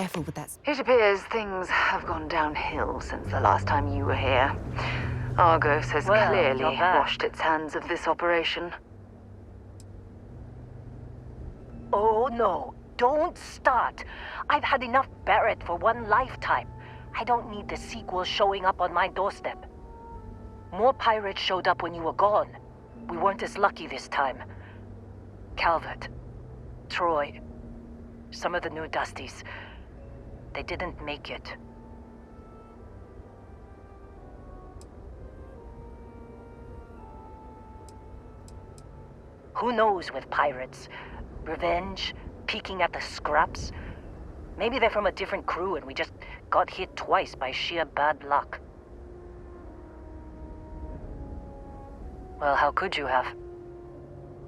careful with that. It appears things have gone downhill since the last time you were here. Argos has clearly washed its hands of this operation. Oh no, don't start. I've had enough Barrett for one lifetime. I don't need the sequel showing up on my doorstep. More pirates showed up when you were gone. We weren't as lucky this time. Calvert, Troy, some of the new Dusties, they didn't make it. Who knows with pirates? Revenge? Peeking at the scraps? Maybe they're from a different crew and we just got hit twice by sheer bad luck. Well, how could you have?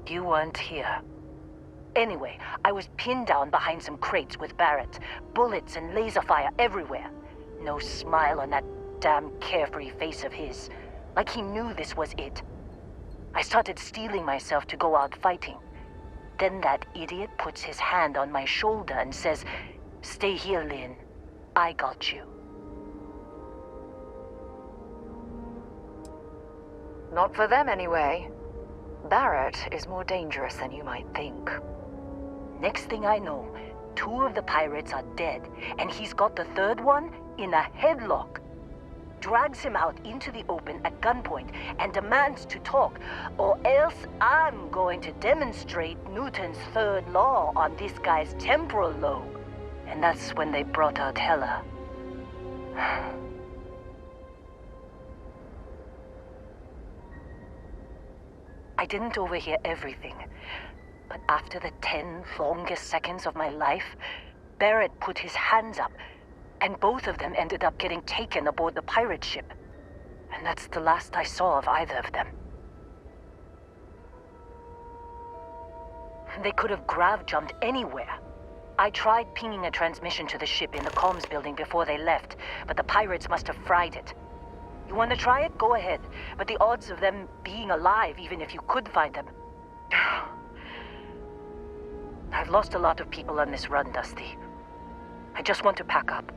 You weren't here. Anyway, I was pinned down behind some crates with Barrett. Bullets and laser fire everywhere. No smile on that damn carefree face of his. Like he knew this was it. I started steeling myself to go out fighting. Then that idiot puts his hand on my shoulder and says, "Stay here, Lynn. I got you." Not for them, anyway. Barrett is more dangerous than you might think. Next thing I know, 2 of the pirates are dead, and he's got the 3rd one in a headlock. Drags him out into the open at gunpoint and demands to talk, or else I'm going to demonstrate Newton's 3rd law on this guy's temporal lobe. And that's when they brought out Hela. I didn't overhear everything, but after the 10 longest seconds of my life, Barrett put his hands up, and both of them ended up getting taken aboard the pirate ship. And that's the last I saw of either of them. They could have grav-jumped anywhere. I tried pinging a transmission to the ship in the comms building before they left, but the pirates must have fried it. You want to try it? Go ahead. But the odds of them being alive, even if you could find them... I've lost a lot of people on this run, Dusty. I just want to pack up.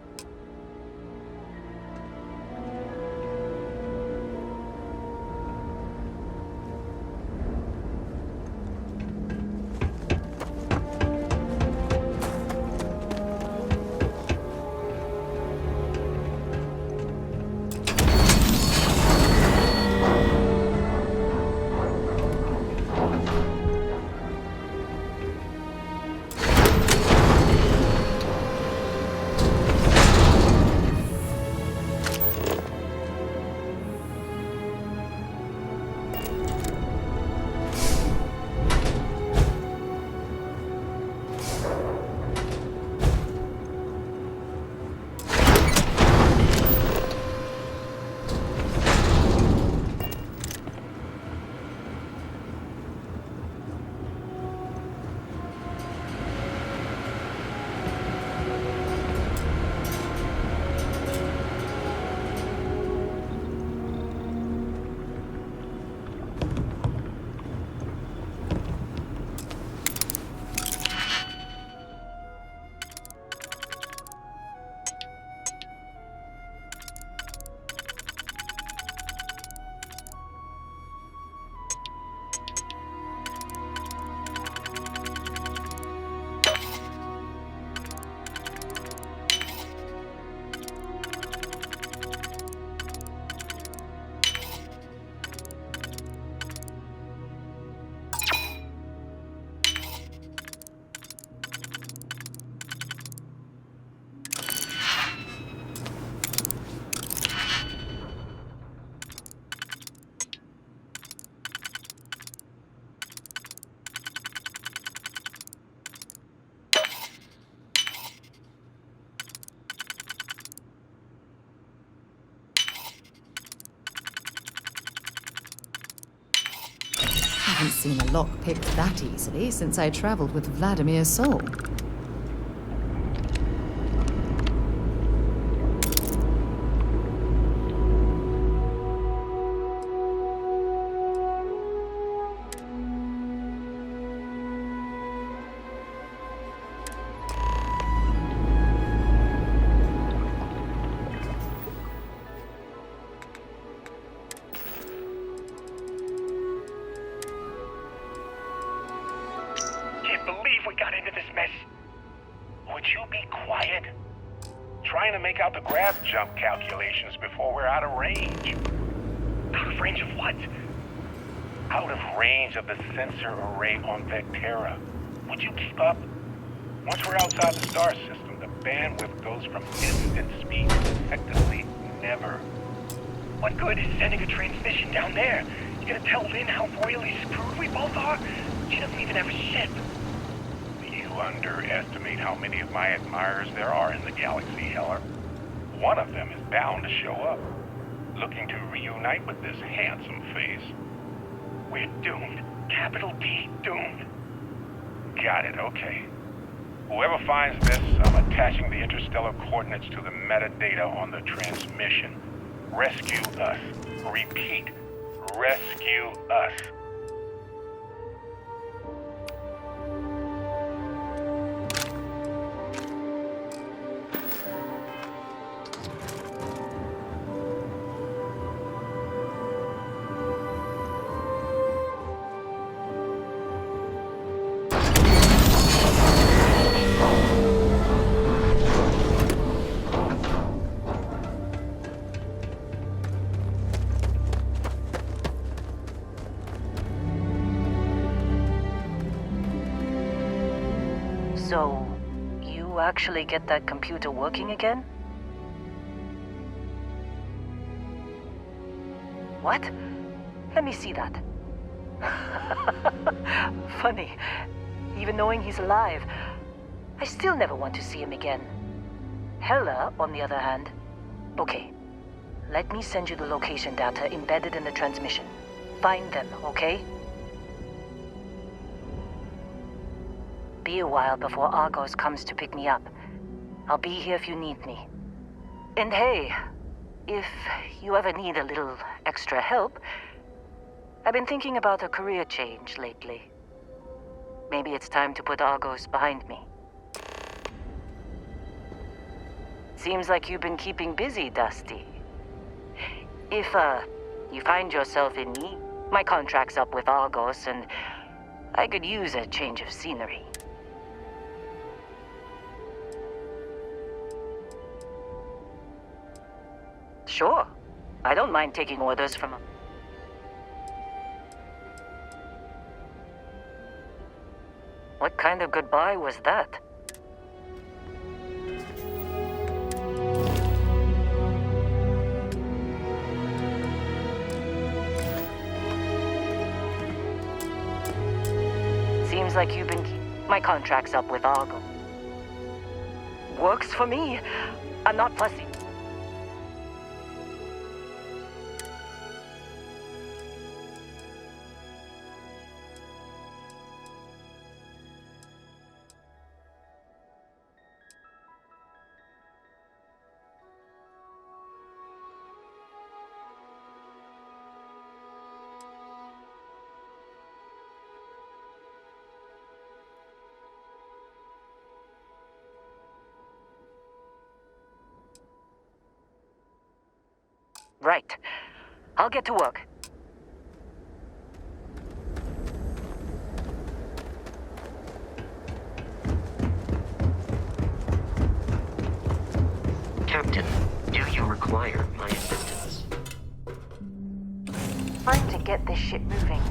I haven't seen a lock picked that easily since I traveled with Vladimir's soul. if we got into this mess? Would you be quiet? Trying to make out the grav jump calculations before we're out of range. Out of range of what? Out of range of the sensor array on Vectera. Would you keep up? Once we're outside the star system, the bandwidth goes from instant speed to effectively never. What good is sending a transmission down there? You gonna tell Lynn how royally screwed we both are? She doesn't even have a ship. You underestimate how many of my admirers there are in the galaxy, Heller. One of them is bound to show up, looking to reunite with this handsome face. We're doomed. Capital D, doomed. Got it, okay. Whoever finds this, I'm attaching the interstellar coordinates to the metadata on the transmission. Rescue us. Repeat. Rescue us. So, you actually get that computer working again? What? Let me see that. Funny. Even knowing he's alive, I still never want to see him again. Hella, on the other hand. Okay. Let me send you the location data embedded in the transmission. Find them, okay? Be a while before Argos comes to pick me up. I'll be here if you need me. And hey, if you ever need a little extra help, I've been thinking about a career change lately. Maybe it's time to put Argos behind me. Seems like you've been keeping busy, Dusty. If, you find yourself in need, my contract's up with Argos and I could use a change of scenery. Sure. I don't mind taking orders from a... What kind of goodbye was that? Seems like you've been... My contract's up with Argo. Works for me. I'm not fussy. Right. I'll get to work. Captain, do you require my assistance? Time to get this ship moving.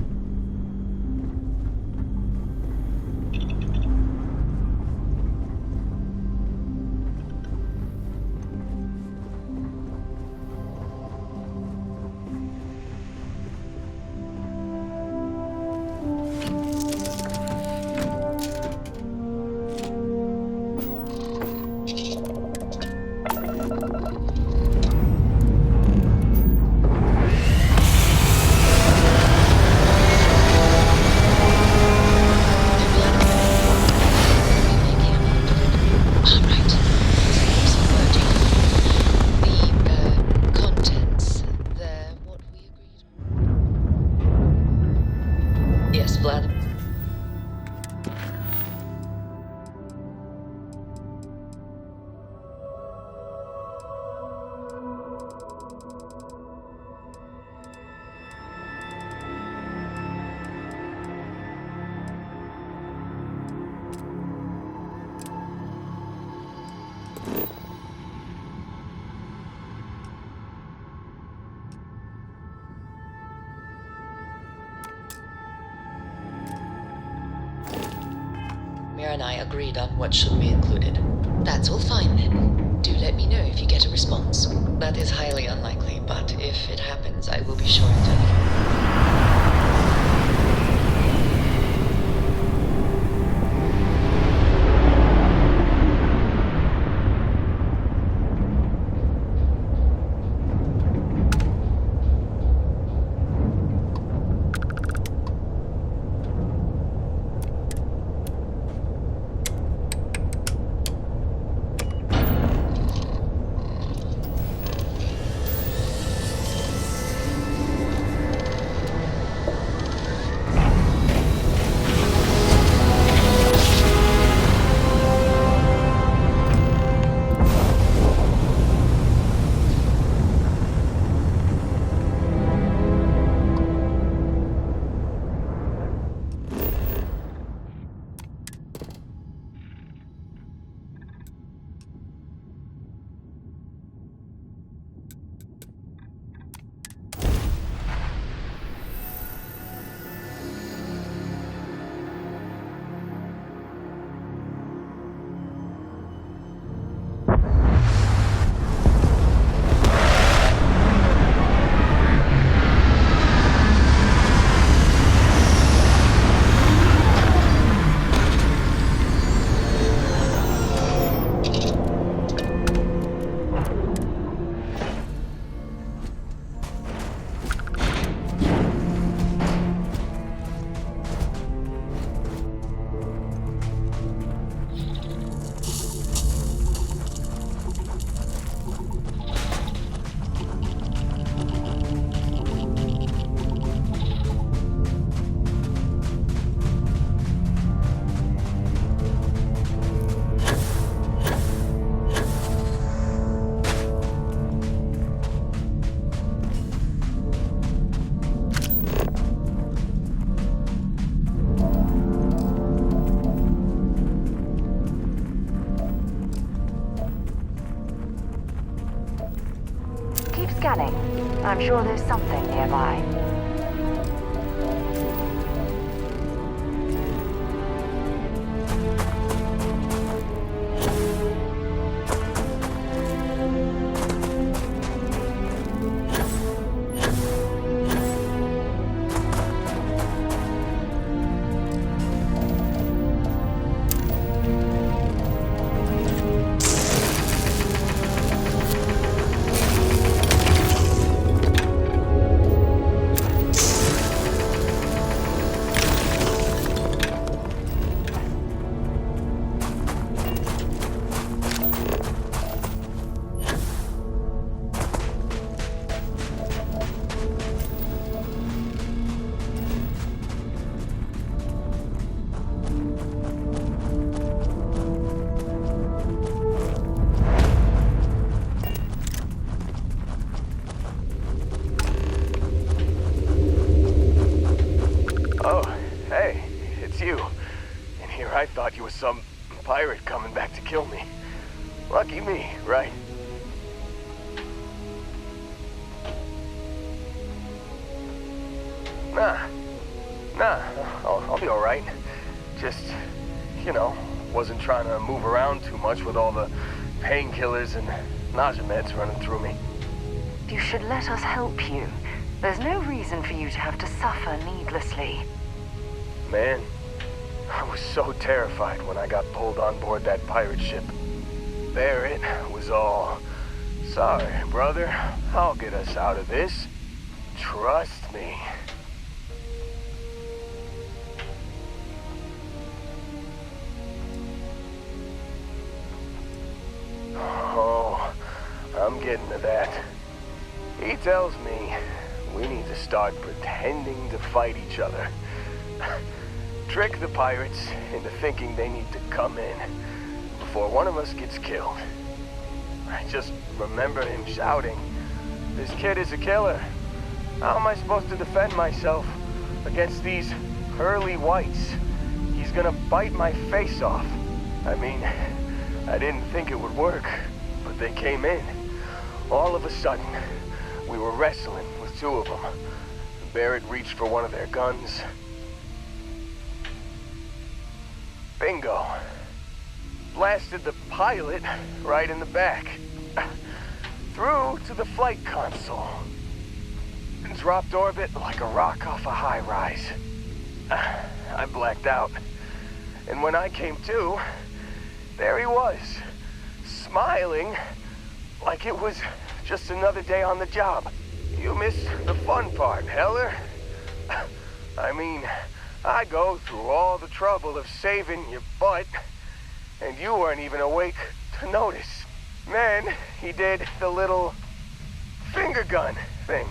Vladimir and I agreed on what should be included. That's all fine then. Do let me know if you get a response. That is highly unlikely, but if it happens, I will be sure to tell you. Scanning. I'm sure there's something nearby. I thought you were some pirate coming back to kill me. Lucky me, right? Nah, I'll be alright. Just, wasn't trying to move around too much with all the painkillers and nausea meds running through me. You should let us help you. There's no reason for you to have to suffer needlessly. Man, I was so terrified when I got pulled on board that pirate ship. There it was all. Sorry, brother. I'll get us out of this. Trust me. Oh, I'm getting to that. He tells me we need to start pretending to fight each other. Trick the pirates into thinking they need to come in before one of us gets killed. I just remember him shouting, "This kid is a killer. How am I supposed to defend myself against these pearly whites? He's gonna bite my face off." I mean, I didn't think it would work, but they came in. All of a sudden, we were wrestling with two of them. Barrett reached for one of their guns. Bingo. Blasted the pilot right in the back. Through to the flight console. And dropped orbit like a rock off a high rise. I blacked out. And when I came to, there he was, smiling like it was just another day on the job. You missed the fun part, Heller. I mean, I go through all the trouble of saving your butt, and you weren't even awake to notice. Then he did the little finger gun thing.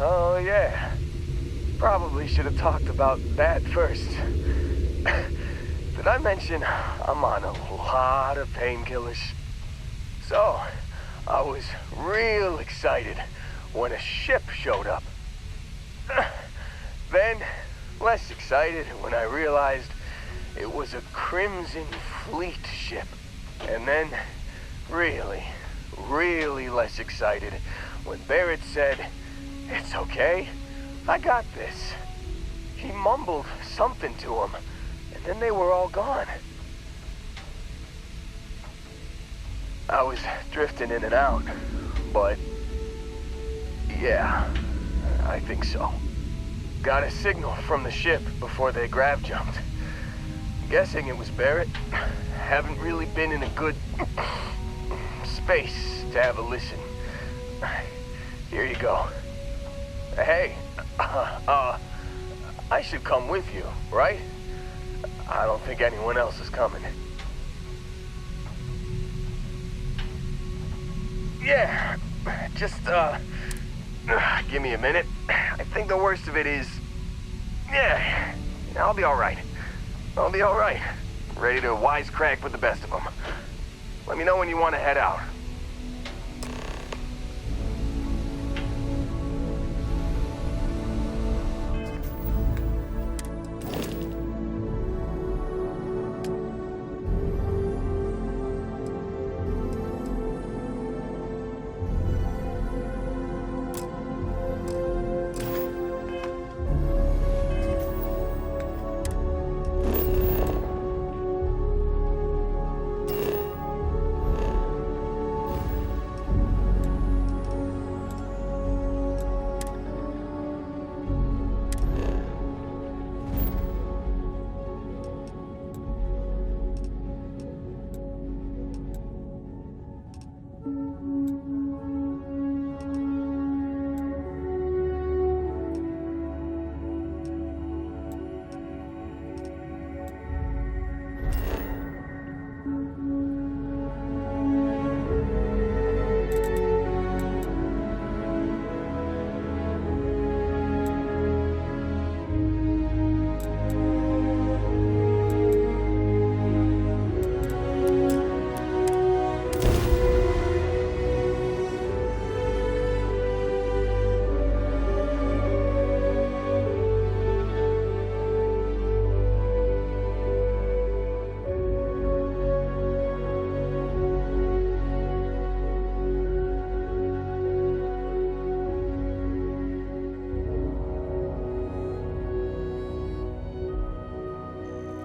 Oh yeah, probably should have talked about that first. Did I mention I'm on a lot of painkillers? So, I was real excited when a ship showed up. Then, less excited when I realized it was a Crimson Fleet ship. And then, really, really less excited when Barrett said, "It's okay, I got this." He mumbled something to him, and then they were all gone. I was drifting in and out, but yeah, I think so. Got a signal from the ship before they grav jumped. Guessing it was Barrett. Haven't really been in a good space to have a listen. Here you go. Hey, I should come with you, right? I don't think anyone else is coming. Yeah, just, give me a minute. I think the worst of it is, yeah, I'll be all right. I'll be all right. Ready to wisecrack with the best of them. Let me know when you want to head out.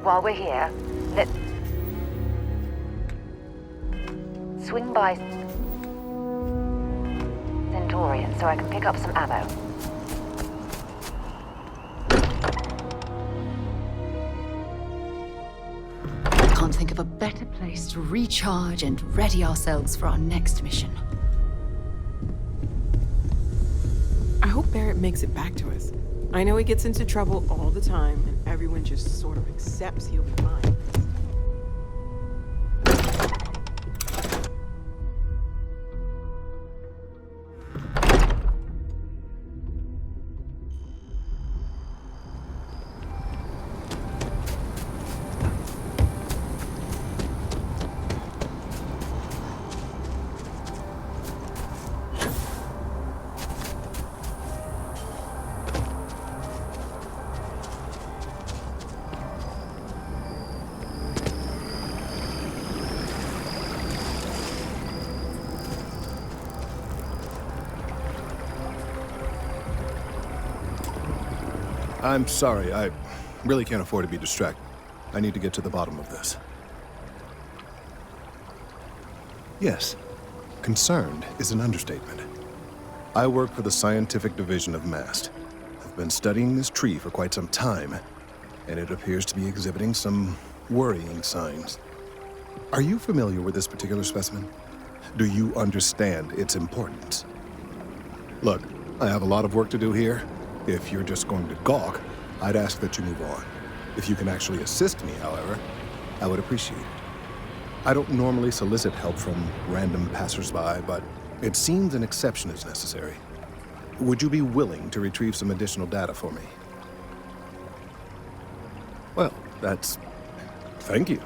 While we're here, let's swing by Centaurian so I can pick up some ammo. Can't think of a better place to recharge and ready ourselves for our next mission. I hope Barrett makes it back to us. I know he gets into trouble all the time, and everyone just sort of accepts he'll be fine. I'm sorry, I really can't afford to be distracted. I need to get to the bottom of this. Yes, concerned is an understatement. I work for the scientific division of MAST. I've been studying this tree for quite some time, and it appears to be exhibiting some worrying signs. Are you familiar with this particular specimen? Do you understand its importance? Look, I have a lot of work to do here. If you're just going to gawk, I'd ask that you move on. If you can actually assist me, however, I would appreciate it. I don't normally solicit help from random passersby, but it seems an exception is necessary. Would you be willing to retrieve some additional data for me? Well, thank you.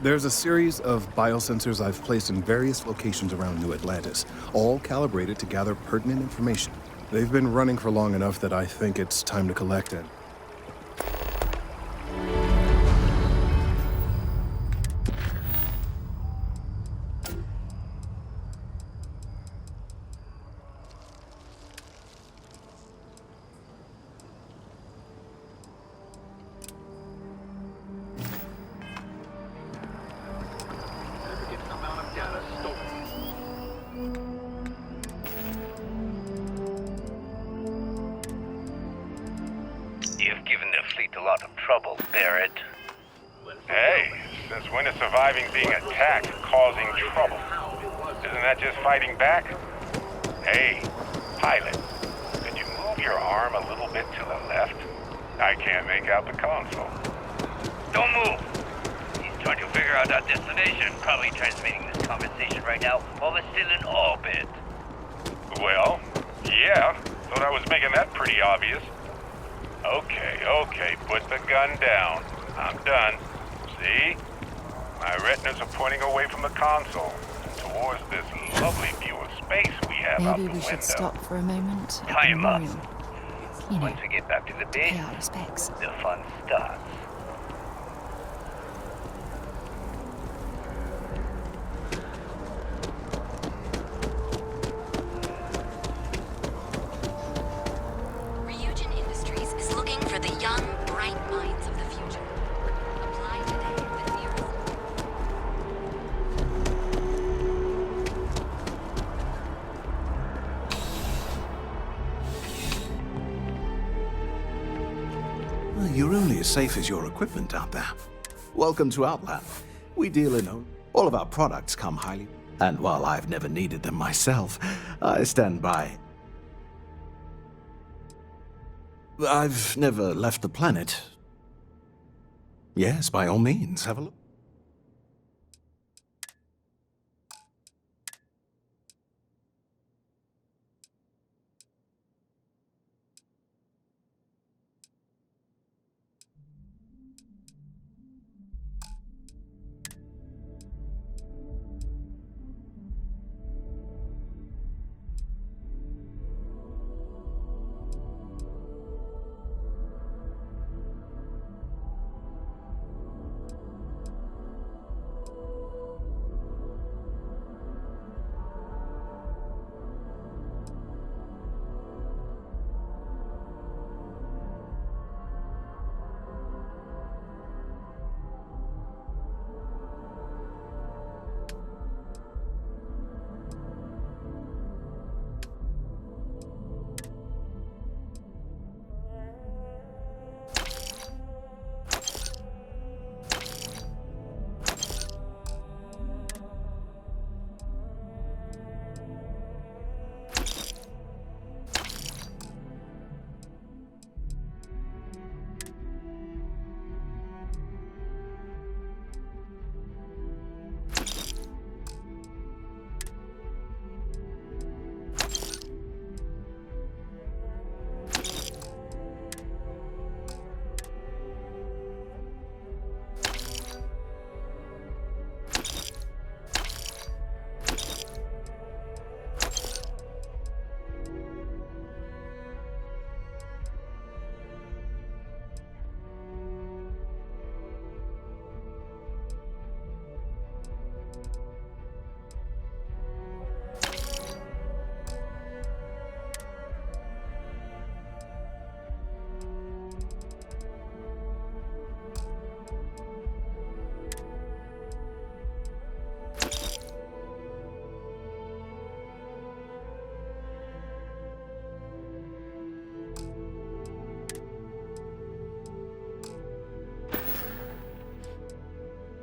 There's a series of biosensors I've placed in various locations around New Atlantis, all calibrated to gather pertinent information. They've been running for long enough that I think it's time to collect it. You've given the fleet a lot of trouble, Barrett. Hey, since when is surviving being attacked causing trouble? Isn't that just fighting back? Hey, pilot, could you move your arm a little bit to the left? I can't make out the console. Don't move! He's trying to figure out our destination, probably transmitting this conversation right now while we're still in orbit. Well, yeah, thought I was making that pretty obvious. Okay, put the gun down. I'm done. See? My retinas are pointing away from the console towards this lovely view of space we have out the Maybe we window. should stop for a moment. at the Time us. memorial. You know, Once we get back to the base, pay our respects. the fun starts. Ryujin Industries is looking for the young, bright minds of the future. Apply today at the nearest. Well, you're only as safe as your equipment out there. Welcome to Outland. We deal in all of our products come highly. And while I've never needed them myself, I stand by. I've never left the planet. Yes, by all means, have a look.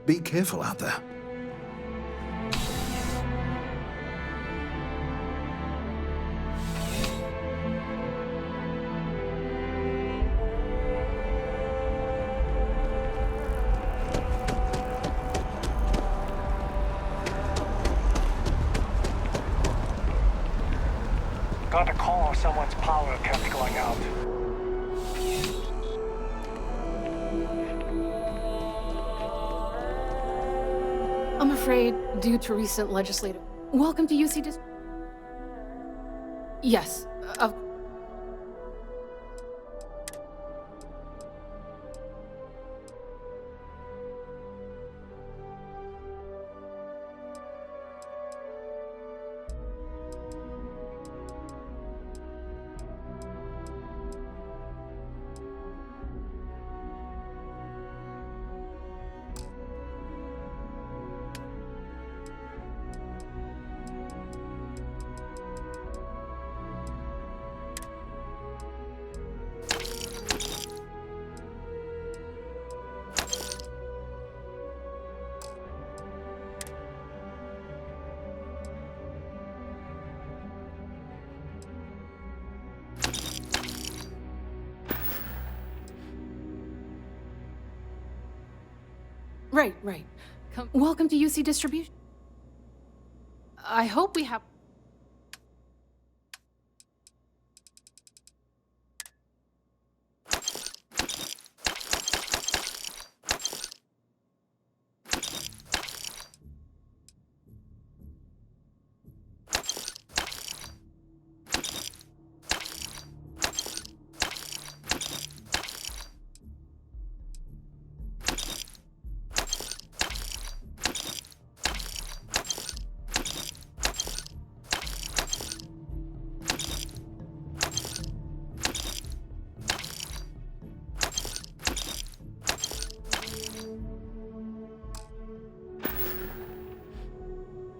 Be careful out there. Got a call someone's power kept going out. I'm afraid, due to recent legislative... Welcome to UC Yes, Right. Welcome to UC Distribution. I hope we have...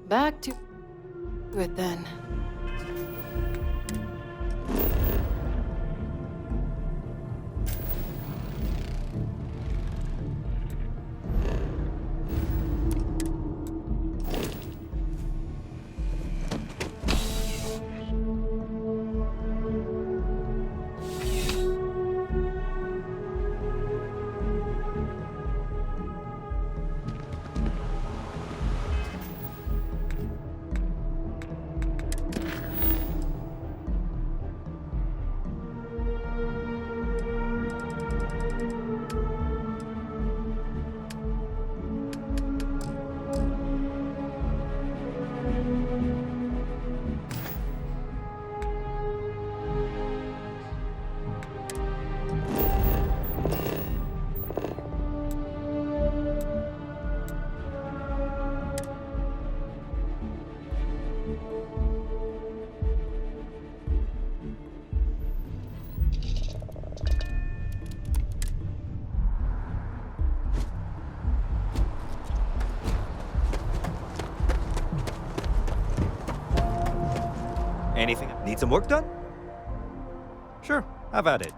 Back to it then. Anything? Need some work done? Sure, have at it.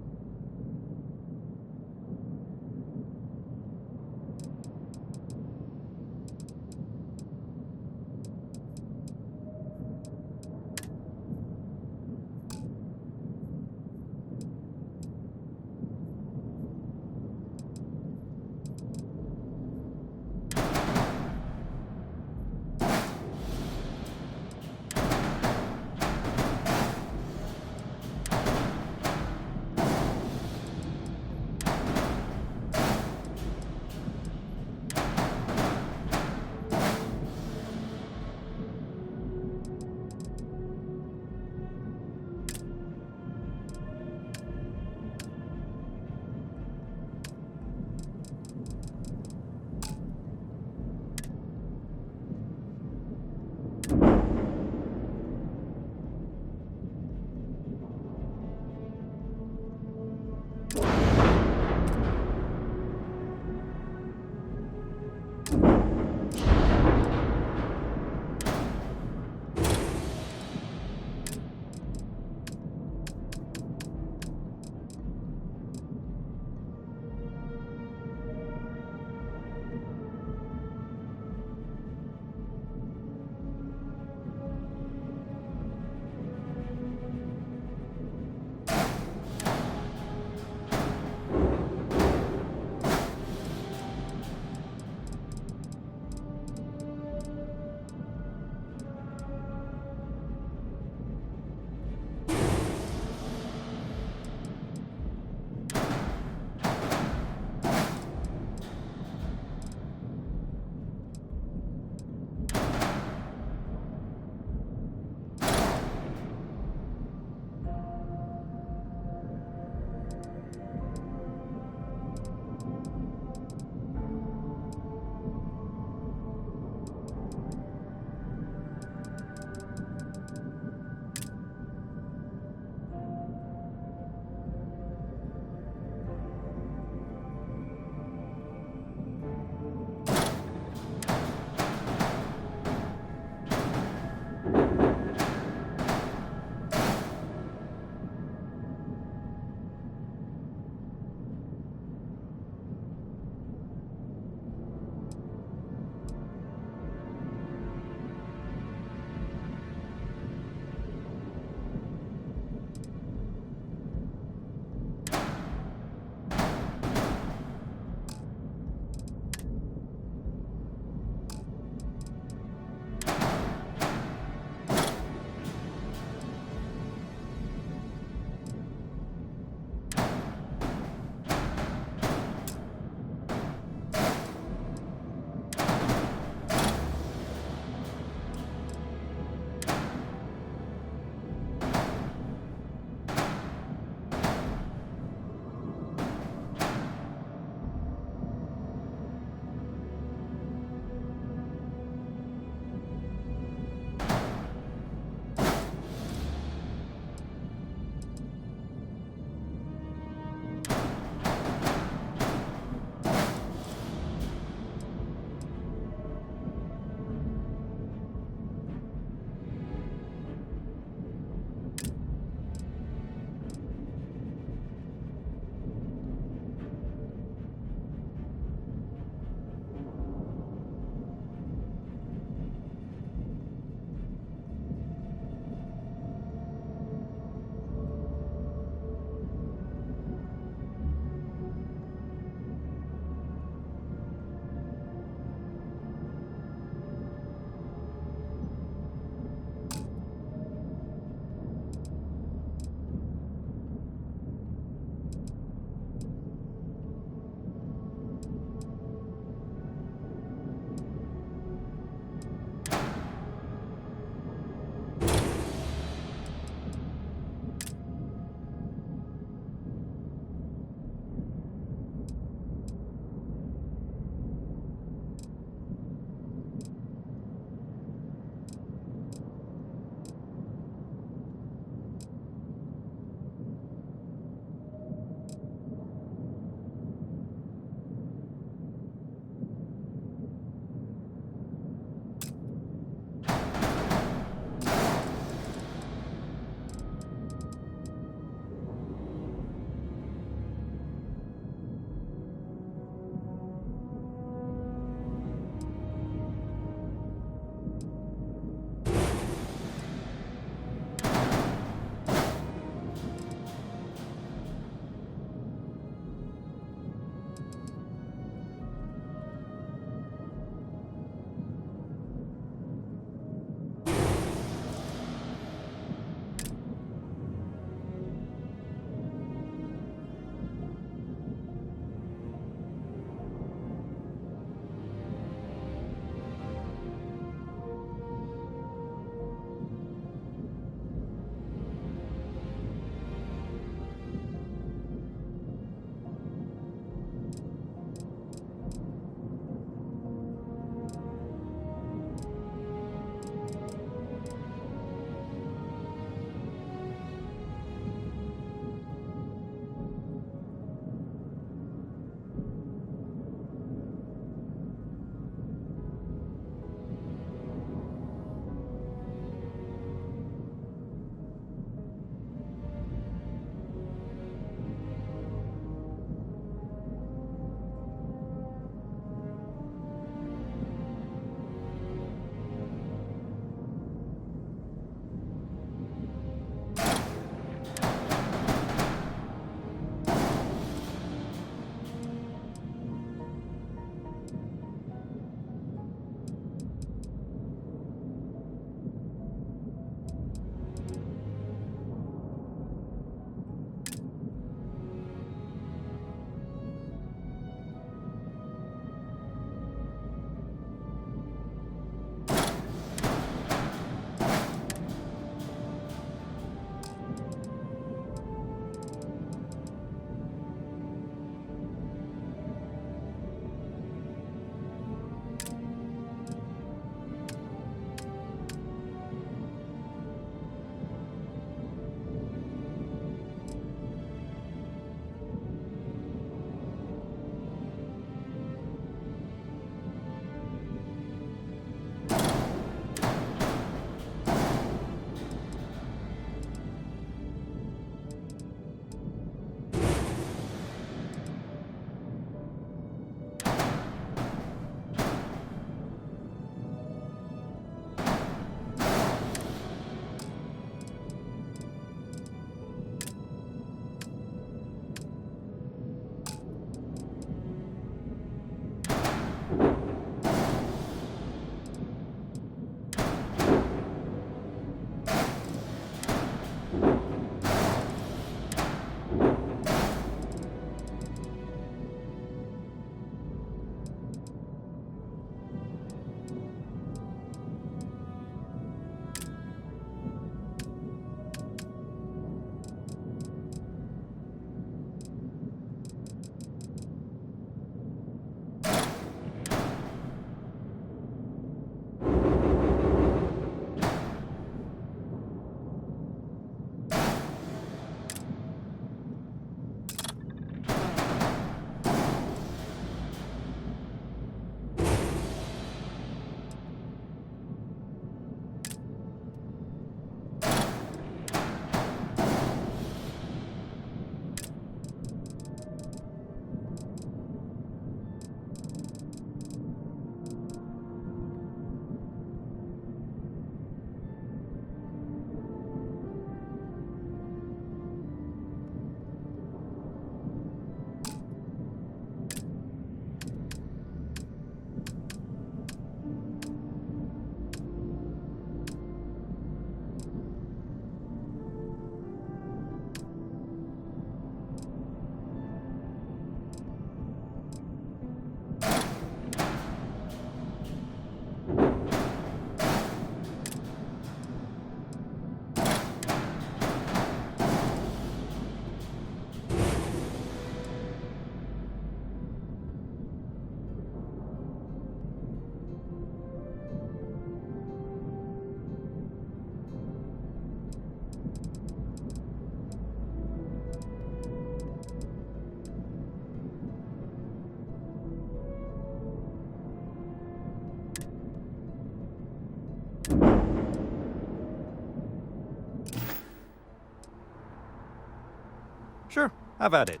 Sure, have at it.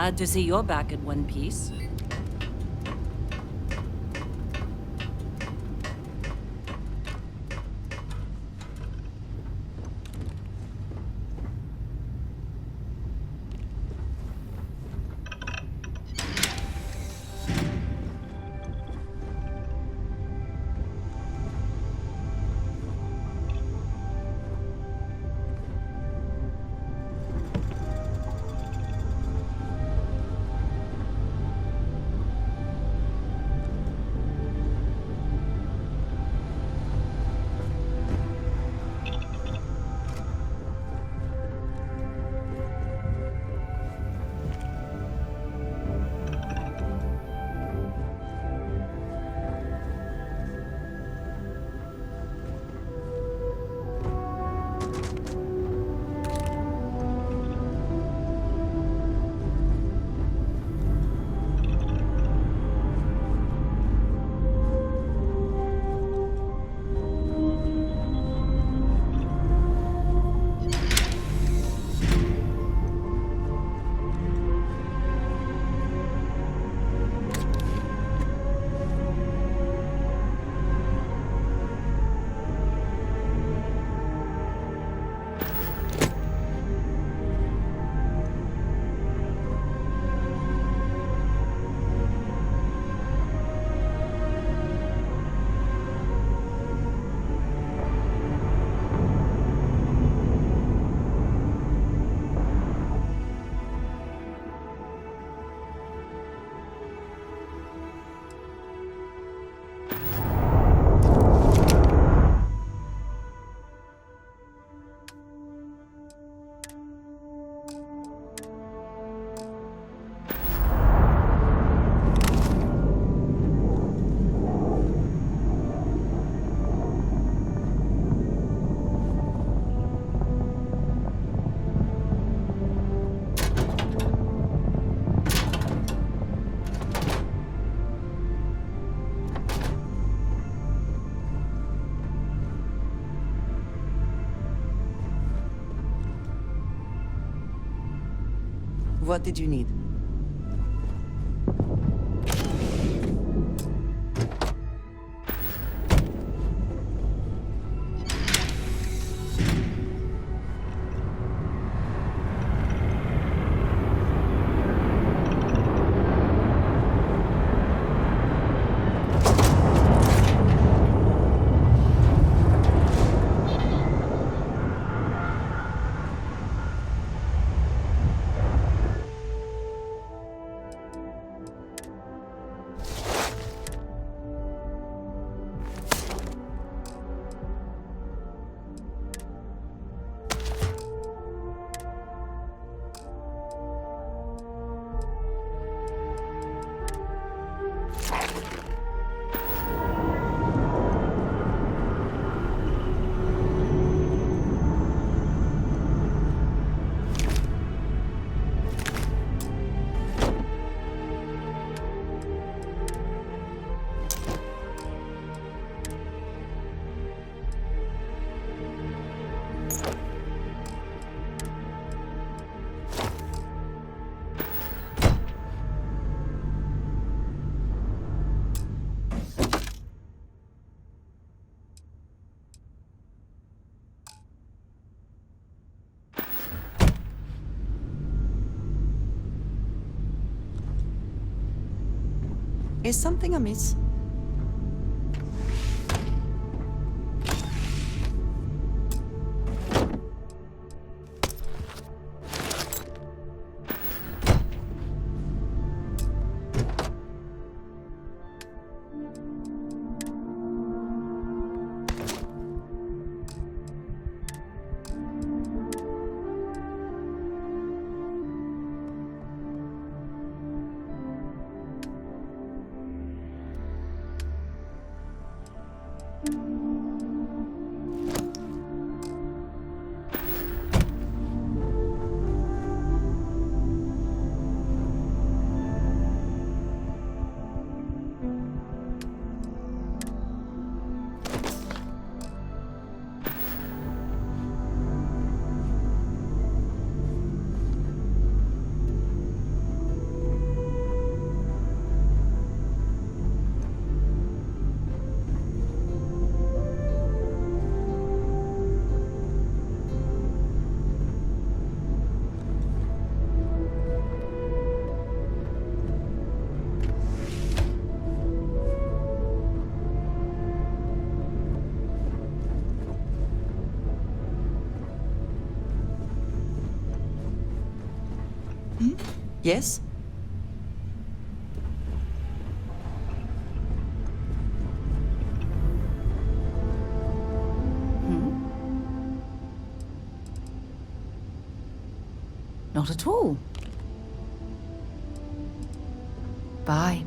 Glad to see you're back in one piece. What did you need? Is something amiss? Yes? Not at all. Bye.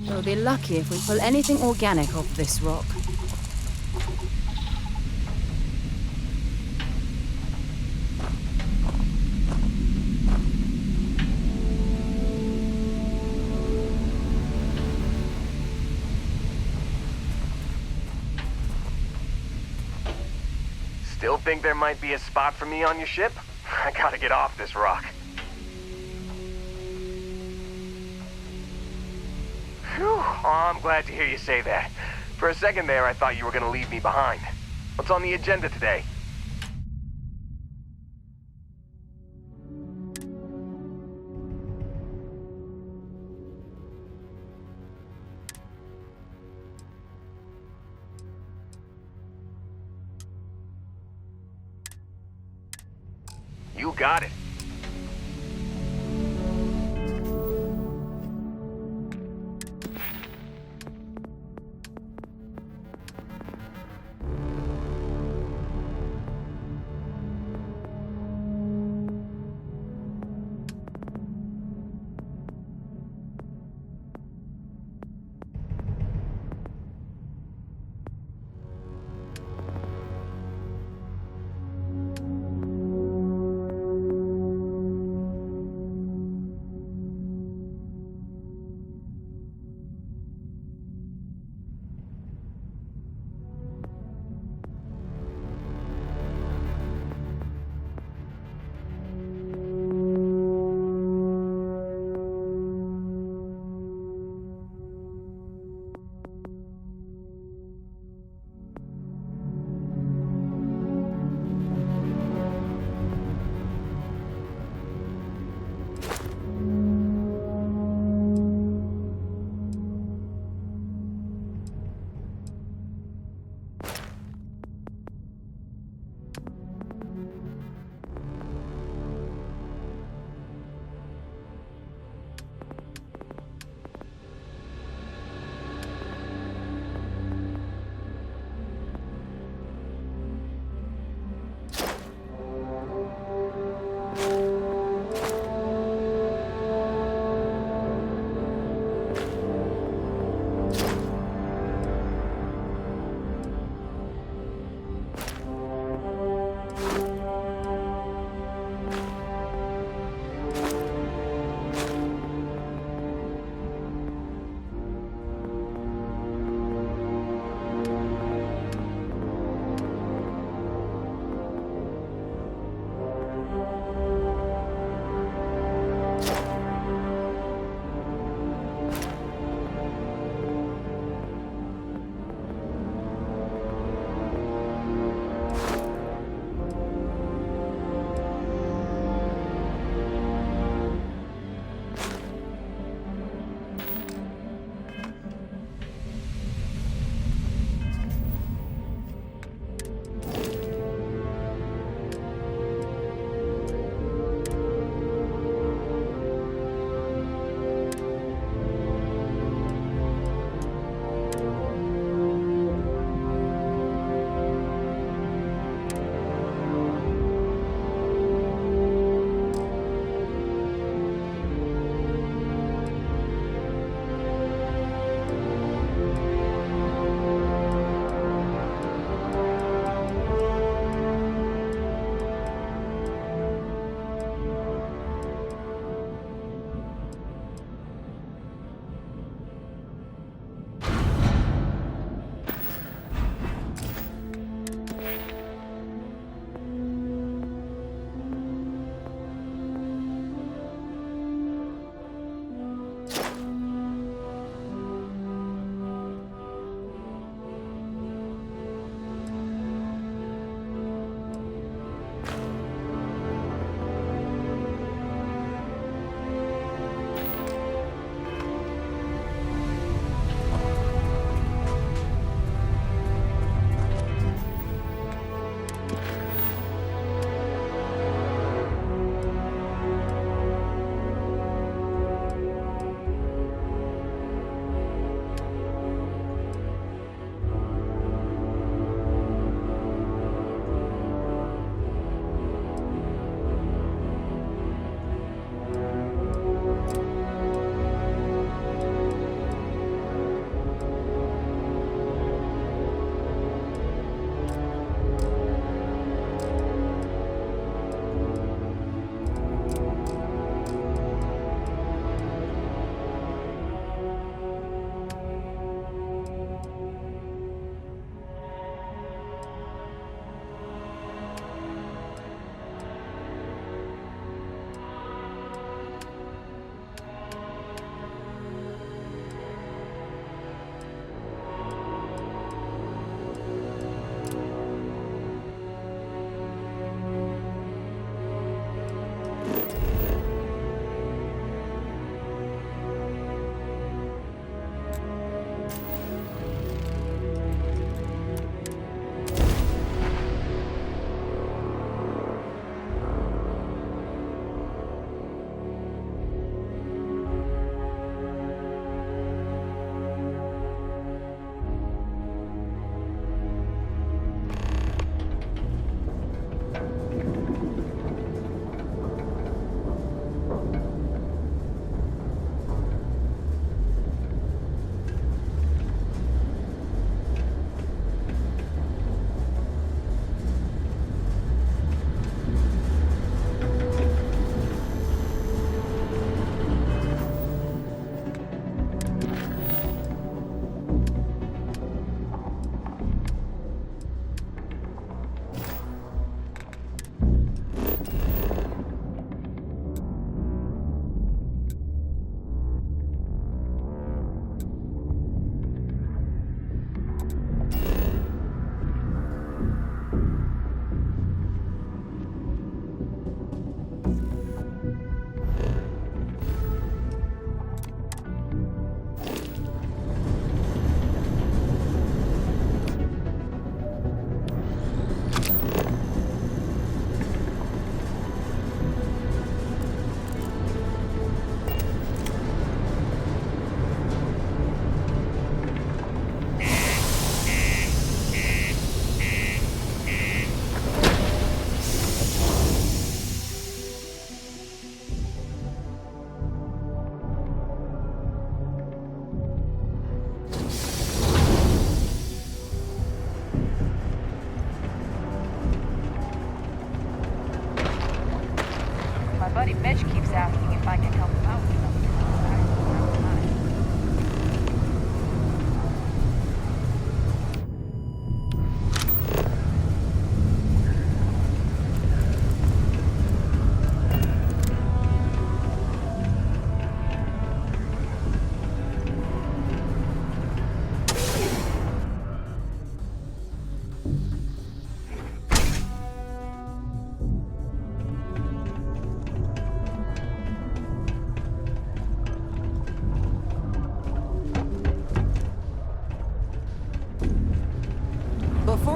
We'll be lucky if we pull anything organic off this rock. Still think there might be a spot for me on your ship? I gotta get off this rock. Phew, oh, I'm glad to hear you say that. For a second there, I thought you were gonna leave me behind. What's on the agenda today? You got it.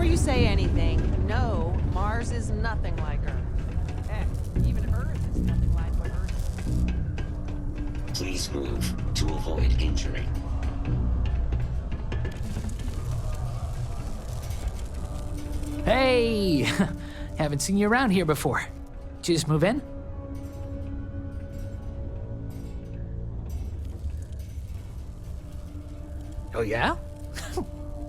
you say anything, no, Mars is nothing like Earth. Heck, even Earth is nothing like what Earth is. Please move to avoid injury. Hey! Haven't seen you around here before. Did you just move in? Oh, yeah?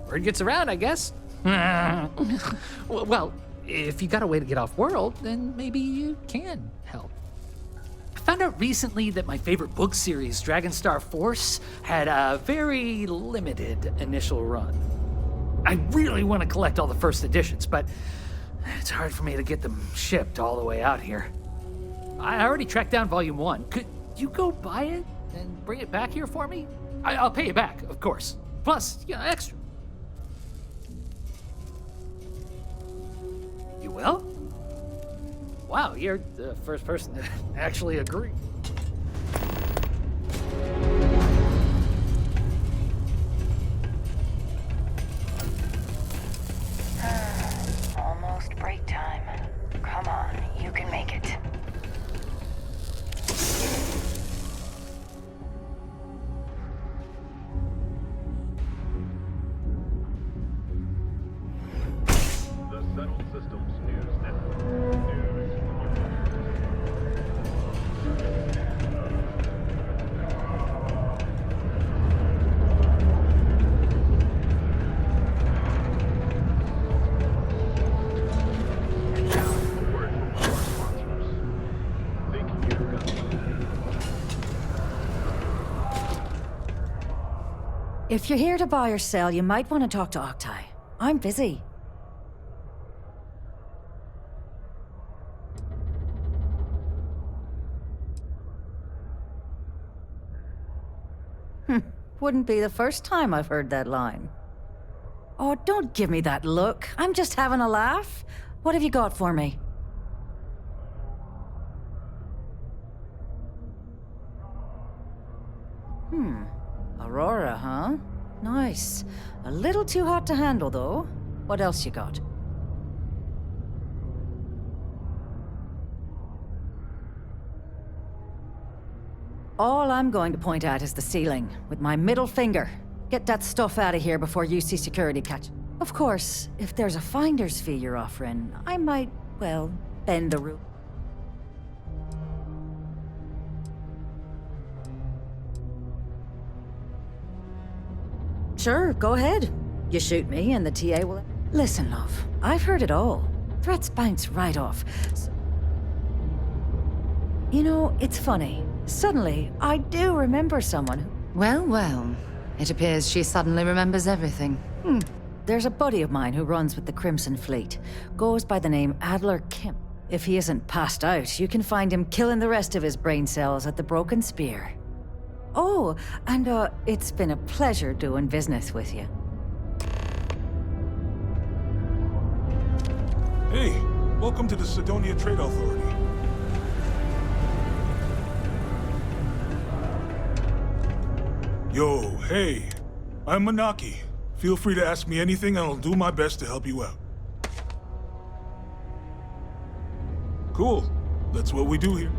Word gets around, I guess. Well, if you got a way to get off-world, then maybe you can help. I found out recently that my favorite book series, Dragonstar Force, had a very limited initial run. I really want to collect all the first editions, but it's hard for me to get them shipped all the way out here. I already tracked down Volume 1. Could you go buy it and bring it back here for me? I'll pay you back, of course. Plus, extra. You will? Wow, you're the first person to actually agree. Almost break time. Come on, you can make it. The Settled Systems News Network. If you're here to buy or sell, you might want to talk to Octai. I'm busy. Wouldn't be the first time I've heard that line. Oh, don't give me that look. I'm just having a laugh. What have you got for me? Aurora, huh? Nice. A little too hot to handle, though. What else you got? All I'm going to point at is the ceiling, with my middle finger. Get that stuff out of here before UC security catch. Of course, if there's a finder's fee you're offering, I might, well, bend the rule. Sure, go ahead. You shoot me and the TA will... Listen, love, I've heard it all. Threats bounce right off. You know, it's funny. Suddenly, I do remember someone who... Well. It appears she suddenly remembers everything. There's a buddy of mine who runs with the Crimson Fleet. Goes by the name Adler Kemp. If he isn't passed out, you can find him killing the rest of his brain cells at the Broken Spear. Oh, and it's been a pleasure doing business with you. Hey, welcome to the Sidonia Trade Authority. Yo, hey, I'm Manaki. Feel free to ask me anything and I'll do my best to help you out. Cool, that's what we do here.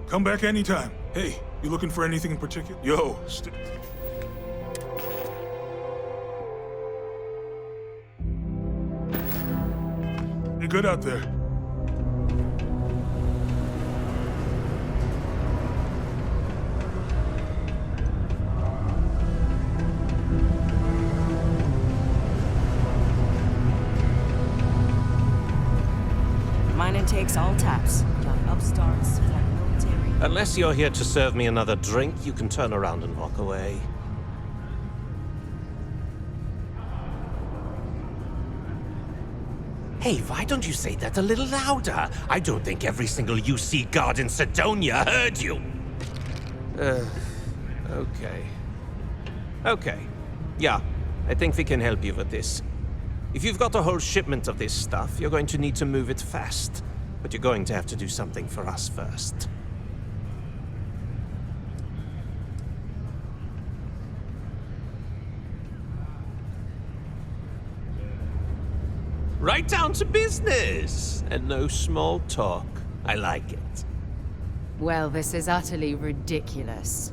Come back anytime. Hey, you looking for anything in particular? Yo, you good out there? and takes all taps. Young upstarts, foreign military. Unless you're here to serve me another drink, you can turn around and walk away. Hey, why don't you say that a little louder? I don't think every single UC guard in Sidonia heard you. Okay. Okay. Yeah, I think we can help you with this. If you've got a whole shipment of this stuff, you're going to need to move it fast. But you're going to have to do something for us first. Right down to business! And no small talk. I like it. Well, this is utterly ridiculous.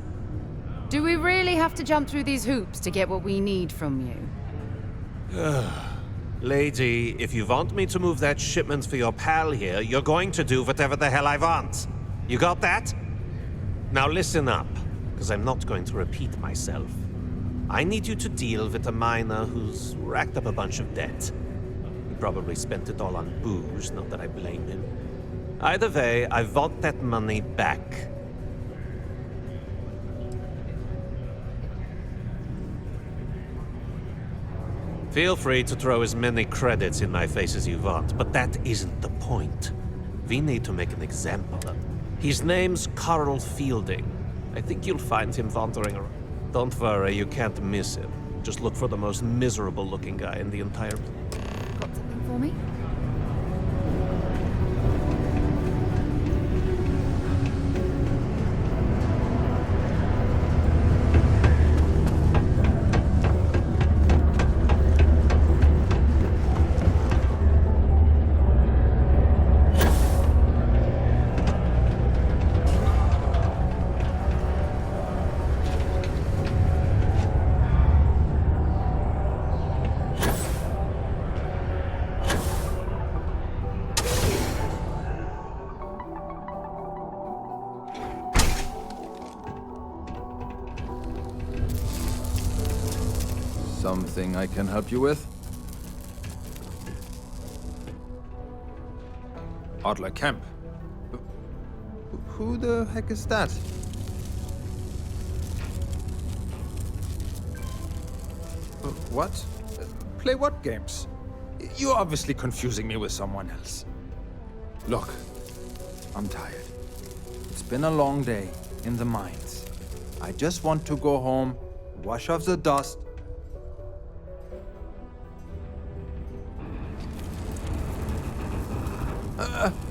Do we really have to jump through these hoops to get what we need from you? Lady, if you want me to move that shipment for your pal here, you're going to do whatever the hell I want. You got that? Now listen up, because I'm not going to repeat myself. I need you to deal with a miner who's racked up a bunch of debt. He probably spent it all on booze, not that I blame him. Either way, I want that money back. Feel free to throw as many credits in my face as you want, but that isn't the point. We need to make an example of him. His name's Carl Fielding. I think you'll find him wandering around. Don't worry, you can't miss him. Just look for the most miserable-looking guy in the entire place. Got something for me? Something I can help you with? Adler Kemp. Who the heck is that? What? Play what games? You're obviously confusing me with someone else. Look, I'm tired. It's been a long day in the mines. I just want to go home, wash off the dust.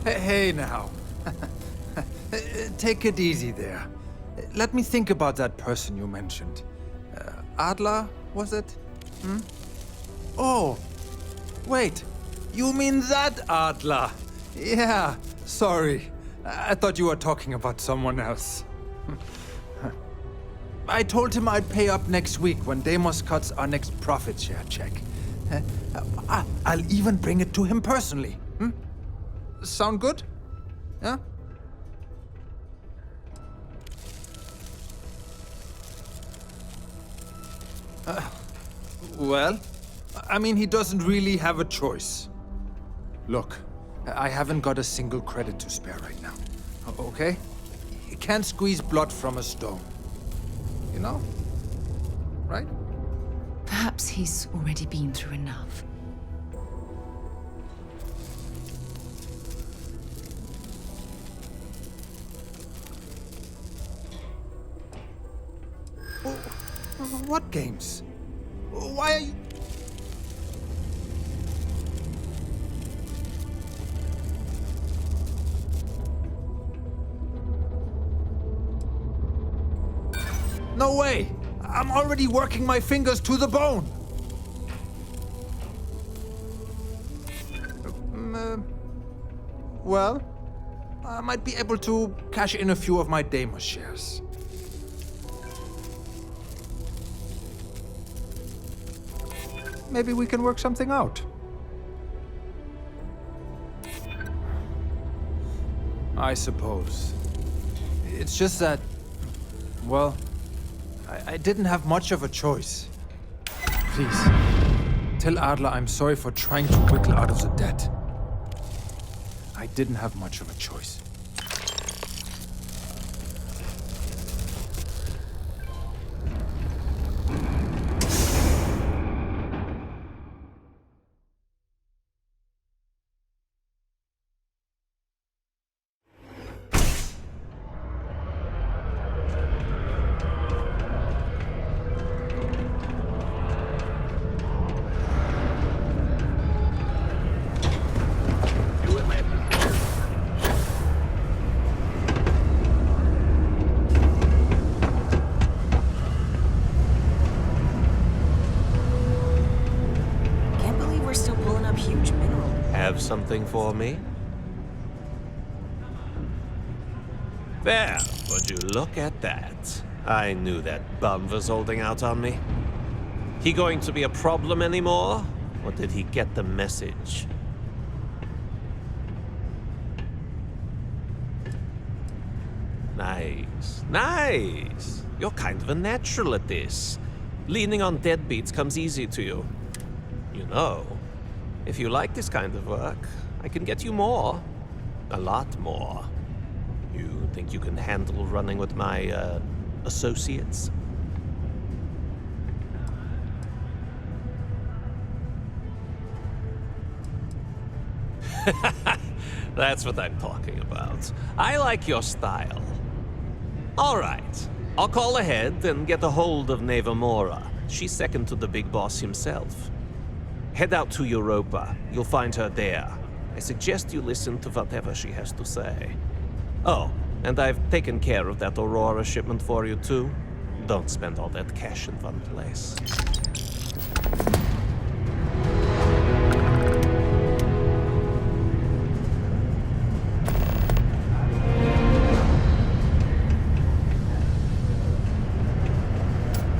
Hey now. Take it easy there. Let me think about that person you mentioned. Adler, was it? Hmm? Oh, wait. You mean that Adler? Yeah, sorry. I thought you were talking about someone else. I told him I'd pay up next week when Deimos cuts our next profit share check. I'll even bring it to him personally. Sound good? Yeah? Well, I mean, he doesn't really have a choice. Look, I haven't got a single credit to spare right now. Okay? You can't squeeze blood from a stone. You know? Right? Perhaps he's already been through enough. What games? Why are you... No way! I'm already working my fingers to the bone! Well, I might be able to cash in a few of my Deimos shares. Maybe we can work something out. I suppose. It's just that, well, I didn't have much of a choice. Please, tell Adler I'm sorry for trying to wiggle out of the debt. I didn't have much of a choice. Have something for me? There, would you look at that? I knew that bum was holding out on me. He going to be a problem anymore? Or did he get the message? Nice, nice. You're kind of a natural at this. Leaning on deadbeats comes easy to you. You know, if you like this kind of work, I can get you more. A lot more. You think you can handle running with my, associates? That's what I'm talking about. I like your style. All right. I'll call ahead and get a hold of Nevamora. She's second to the big boss himself. Head out to Europa. You'll find her there. I suggest you listen to whatever she has to say. Oh, and I've taken care of that Aurora shipment for you too. Don't spend all that cash in one place.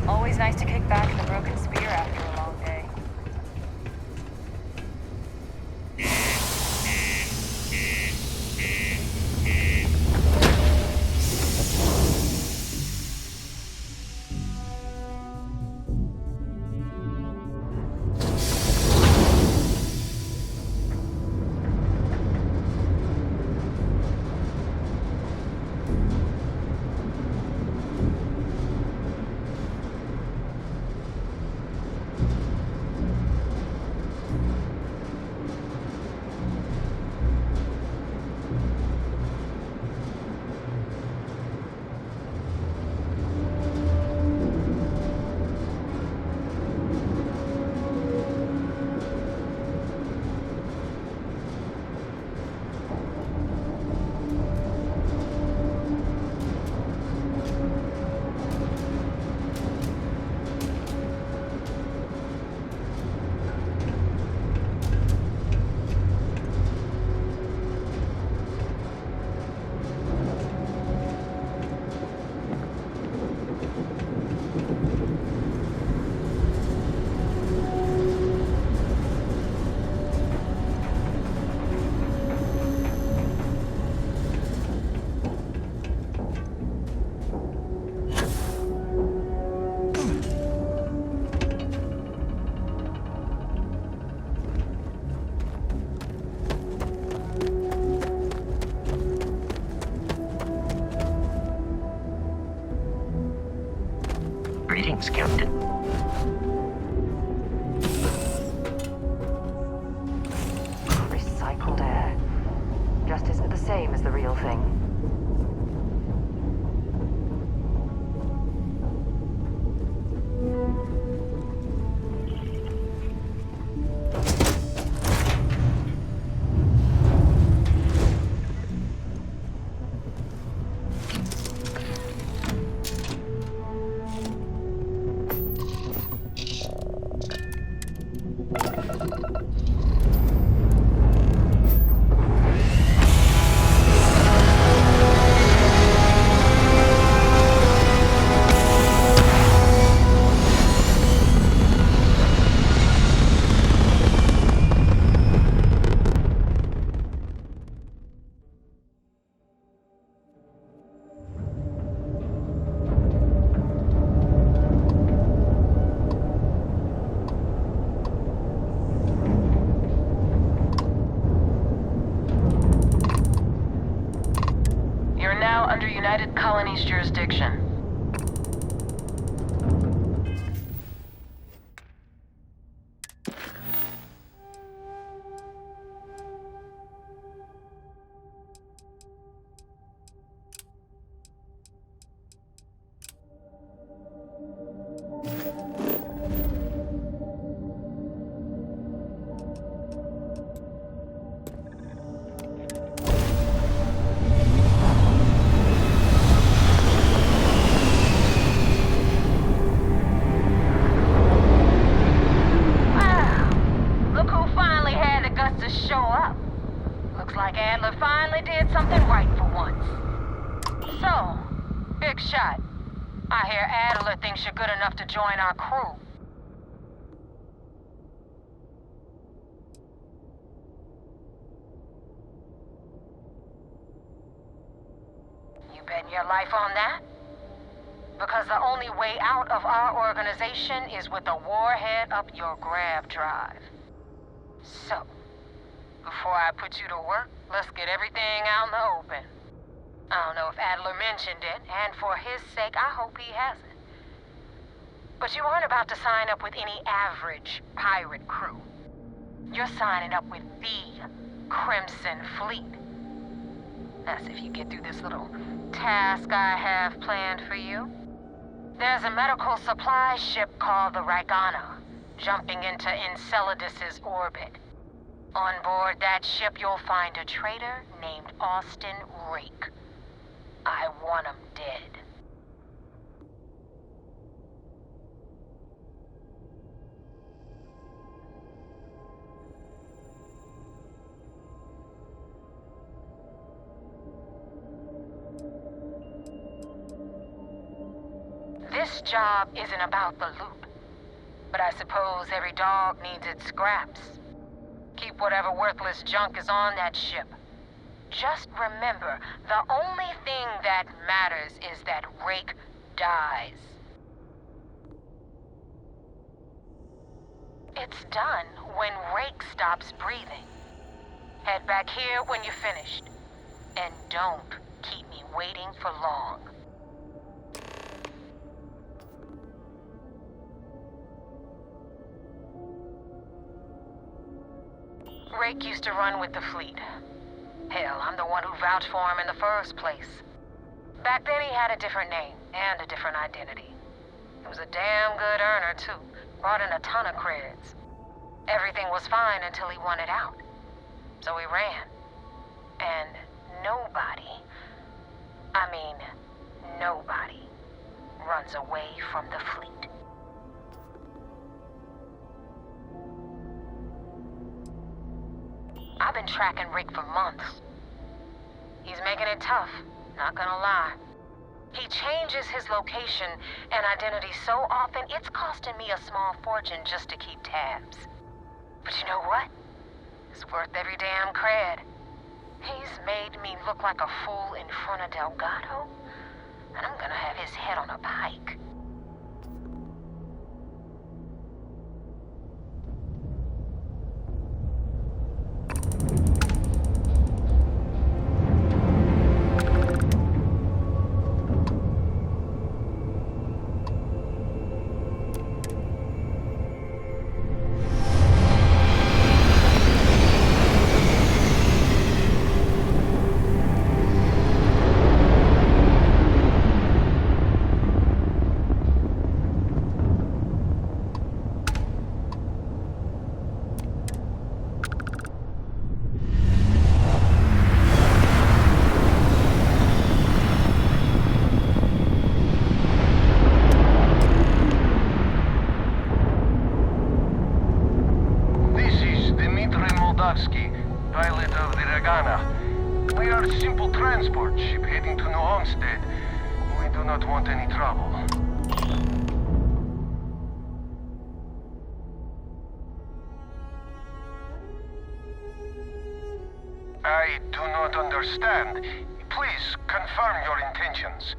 Always nice to kick back in the broken spear after a long day. Greetings, Captain. Recycled air. Just isn't the same as the real thing. under United Colonies jurisdiction. You're good enough to join our crew. You betting your life on that? Because the only way out of our organization is with a warhead up your grav drive. So, before I put you to work, let's get everything out in the open. I don't know if Adler mentioned it, and for his sake, I hope he hasn't. But you aren't about to sign up with any average pirate crew. You're signing up with the Crimson Fleet. That's if you get through this little task I have planned for you. There's a medical supply ship called the Ragana, jumping into Enceladus's orbit. On board that ship, you'll find a traitor named Austin Rake. I want him dead. This job isn't about the loot, but I suppose every dog needs its scraps. Keep whatever worthless junk is on that ship. Just remember, the only thing that matters is that Rake dies. It's done when Rake stops breathing. Head back here when you're finished. And don't keep me waiting for long. Rake used to run with the fleet. Hell, I'm the one who vouched for him in the first place. Back then he had a different name and a different identity. He was a damn good earner, too. Brought in a ton of creds. Everything was fine until he wanted out. So he ran. And nobody runs away from the fleet. I've been tracking Rick for months. He's making it tough, not gonna lie. He changes his location and identity so often, it's costing me a small fortune just to keep tabs. But you know what? It's worth every damn cred. He's made me look like a fool in front of Delgado, and I'm gonna have his head on a pike. Pilot of the Ragana. We are a simple transport ship heading to New Homestead. We do not want any trouble. I do not understand. Please confirm your intentions.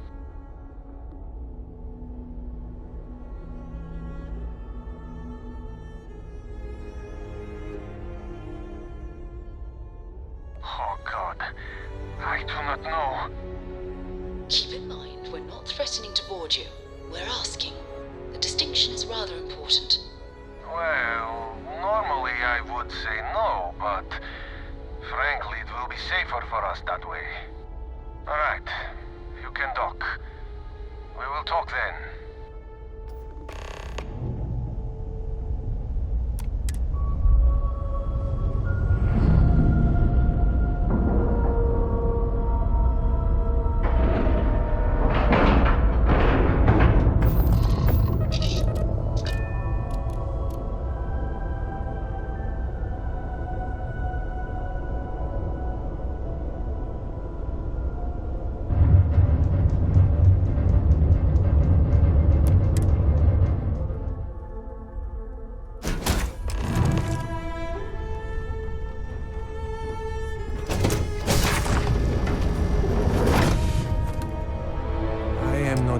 Oh God, I do not know. Keep in mind, we're not threatening to board you. We're asking. The distinction is rather important. Well, normally I would say no, but frankly, it will be safer for us that way. All right, you can dock. We will talk then.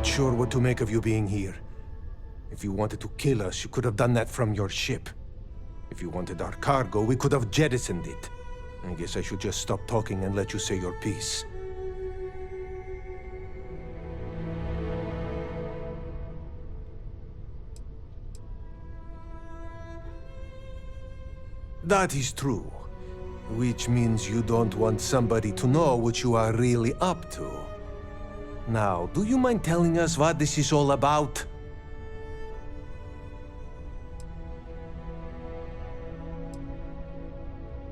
Sure what to make of you being here. If you wanted to kill us, you could have done that from your ship. If you wanted our cargo, we could have jettisoned it. I guess I should just stop talking and let you say your piece. That is true. Which means you don't want somebody to know what you are really up to. Now, do you mind telling us what this is all about?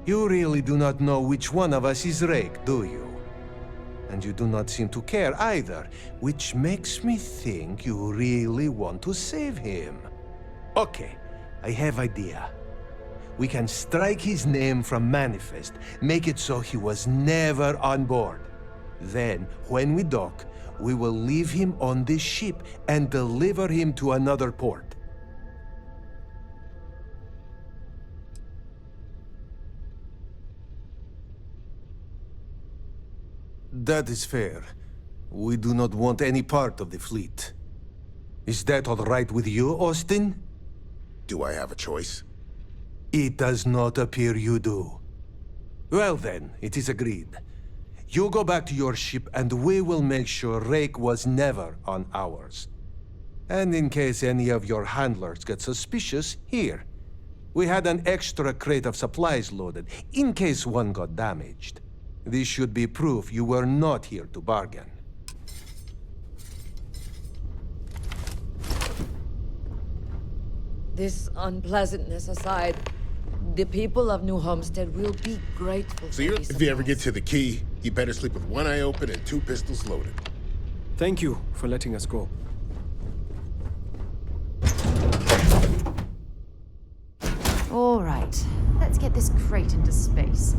You really do not know which one of us is Rake, do you? And you do not seem to care either, which makes me think you really want to save him. Okay, I have idea. We can strike his name from Manifest, make it so he was never on board. Then, when we dock, we will leave him on this ship and deliver him to another port. That is fair. We do not want any part of the fleet. Is that all right with you, Austin? Do I have a choice? It does not appear you do. Well then, it is agreed. You go back to your ship and we will make sure Rake was never on ours. And in case any of your handlers get suspicious, here. We had an extra crate of supplies loaded, in case one got damaged. This should be proof you were not here to bargain. This unpleasantness aside, the people of New Homestead will be grateful for these If you ever get to the key, you better sleep with one eye open and 2 pistols loaded. Thank you for letting us go. All right, let's get this crate into space.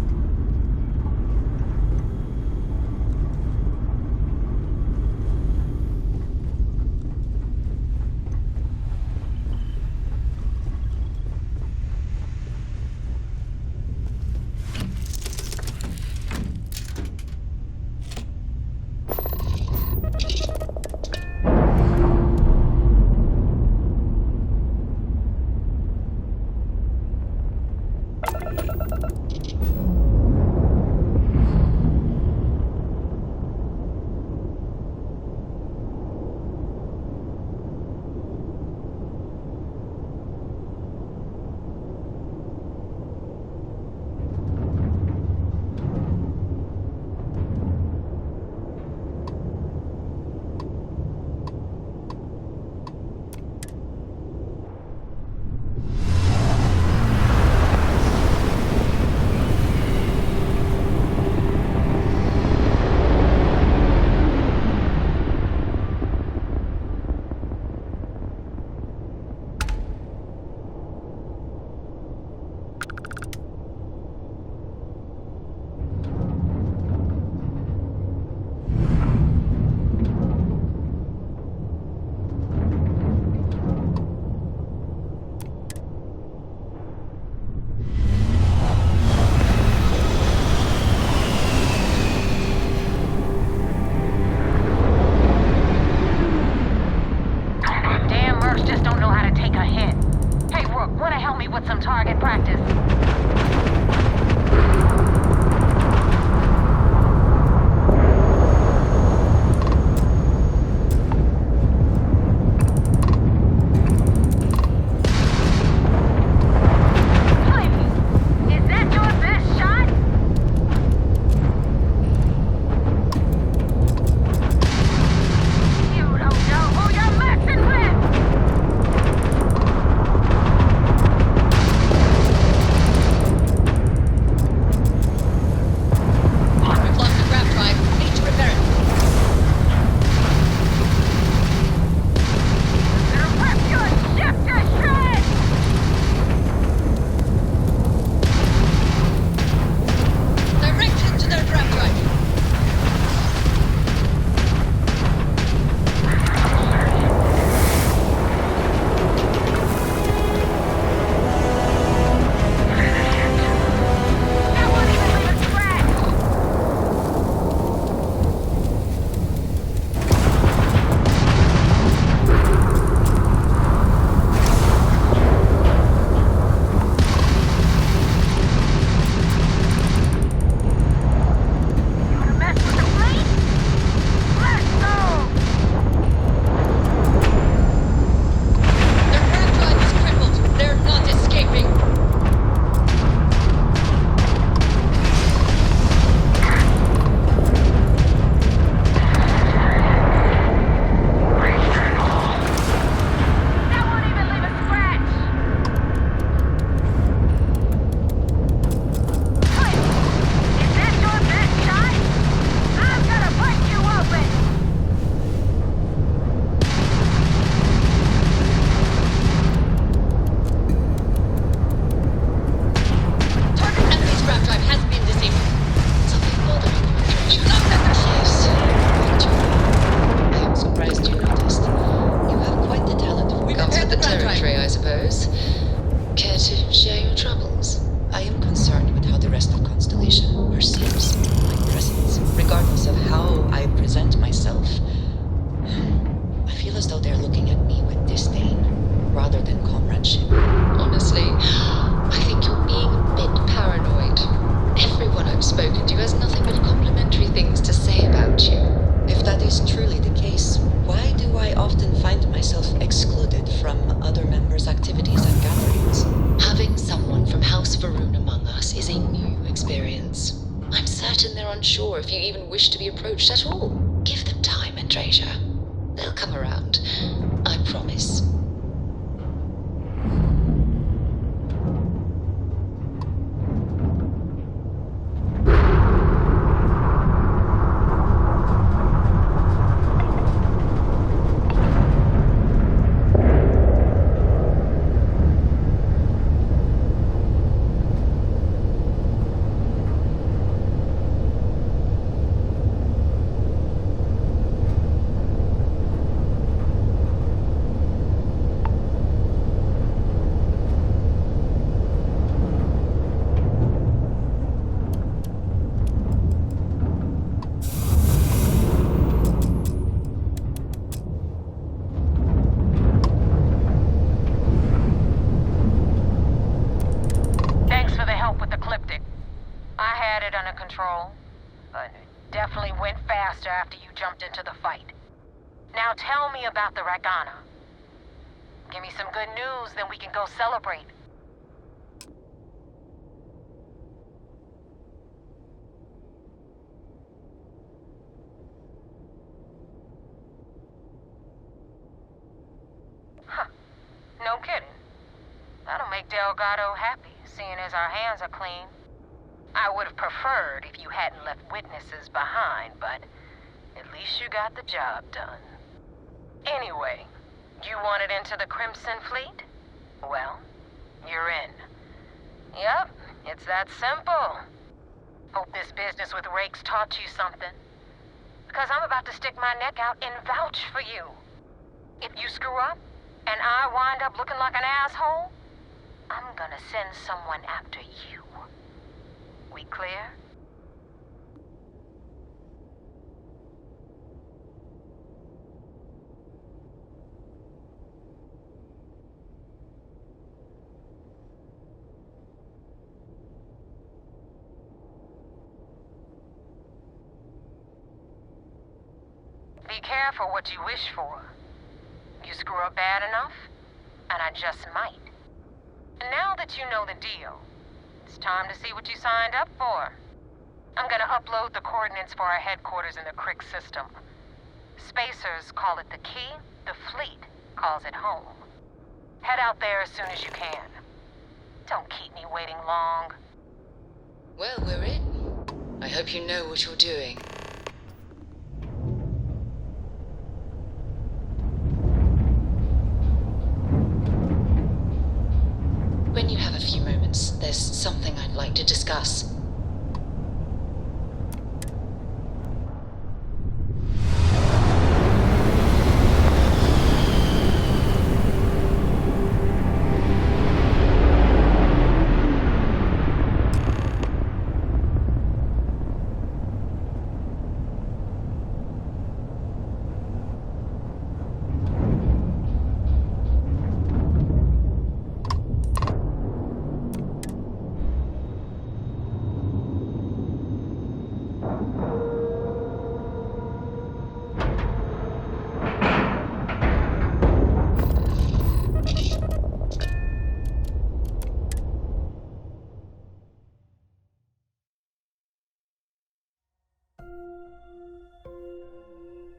experience. I'm certain they're unsure if you even wish to be approached at all. Give them time and treasure. They'll come around. I promise. But it definitely went faster after you jumped into the fight. Now tell me about the Ragana. Give me some good news, then we can go celebrate. Huh. No kidding. That'll make Delgado happy, seeing as our hands are clean. I would have preferred if you hadn't left witnesses behind, but at least you got the job done. Anyway, you wanted into the Crimson Fleet? Well, you're in. Yep, it's that simple. Hope this business with Rakes taught you something. Because I'm about to stick my neck out and vouch for you. If you screw up, and I wind up looking like an asshole, I'm gonna send someone after you. We clear? Be careful what you wish for. You screw up bad enough, and I just might. And now that you know the deal, it's time to see what you signed up for. I'm gonna upload the coordinates for our headquarters in the Crick system. Spacers call it the key, the fleet calls it home. Head out there as soon as you can. Don't keep me waiting long. Well, we're in. I hope you know what you're doing. When you have a few moments, there's something I'd like to discuss.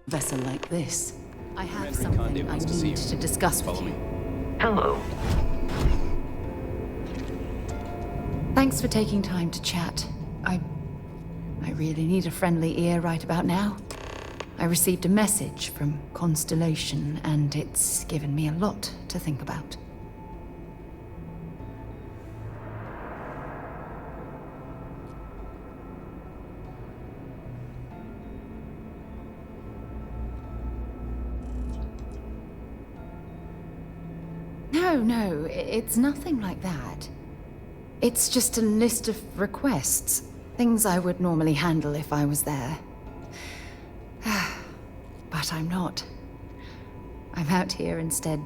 Vessel like this. I have something I need to discuss with you. Hello. Thanks for taking time to chat. I really need a friendly ear right about now. I received a message from Constellation, and it's given me a lot to think about. No, it's nothing like that. It's just a list of requests. Things I would normally handle if I was there. But I'm not. I'm out here instead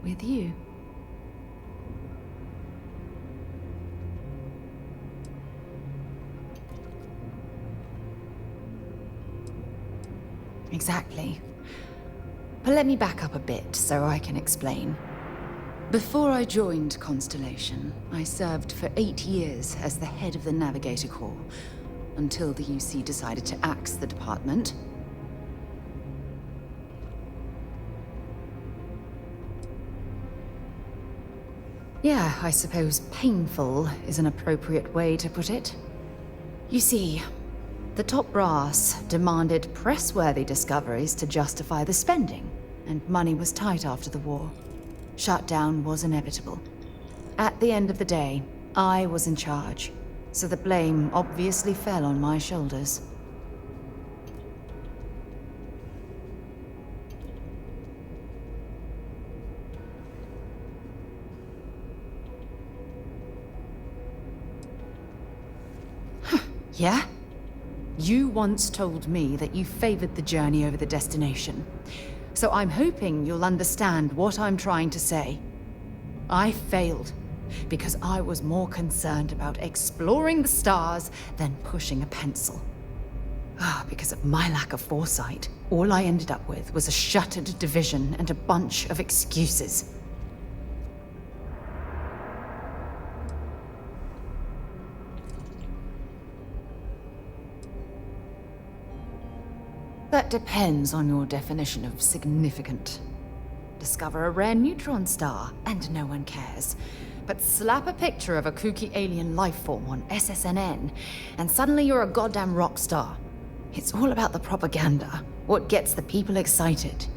with you. Exactly. But let me back up a bit so I can explain. Before I joined Constellation, I served for 8 years as the head of the Navigator Corps, until the UC decided to axe the department. Yeah, I suppose painful is an appropriate way to put it. You see, the top brass demanded press-worthy discoveries to justify the spending, and money was tight after the war. Shutdown was inevitable. At the end of the day, I was in charge, so the blame obviously fell on my shoulders. Yeah? You once told me that you favored the journey over the destination. So I'm hoping you'll understand what I'm trying to say. I failed because I was more concerned about exploring the stars than pushing a pencil. Because of my lack of foresight, all I ended up with was a shattered division and a bunch of excuses. That depends on your definition of significant. Discover a rare neutron star, and no one cares. But slap a picture of a kooky alien life form on SSNN, and suddenly you're a goddamn rock star. It's all about the propaganda, what gets the people excited.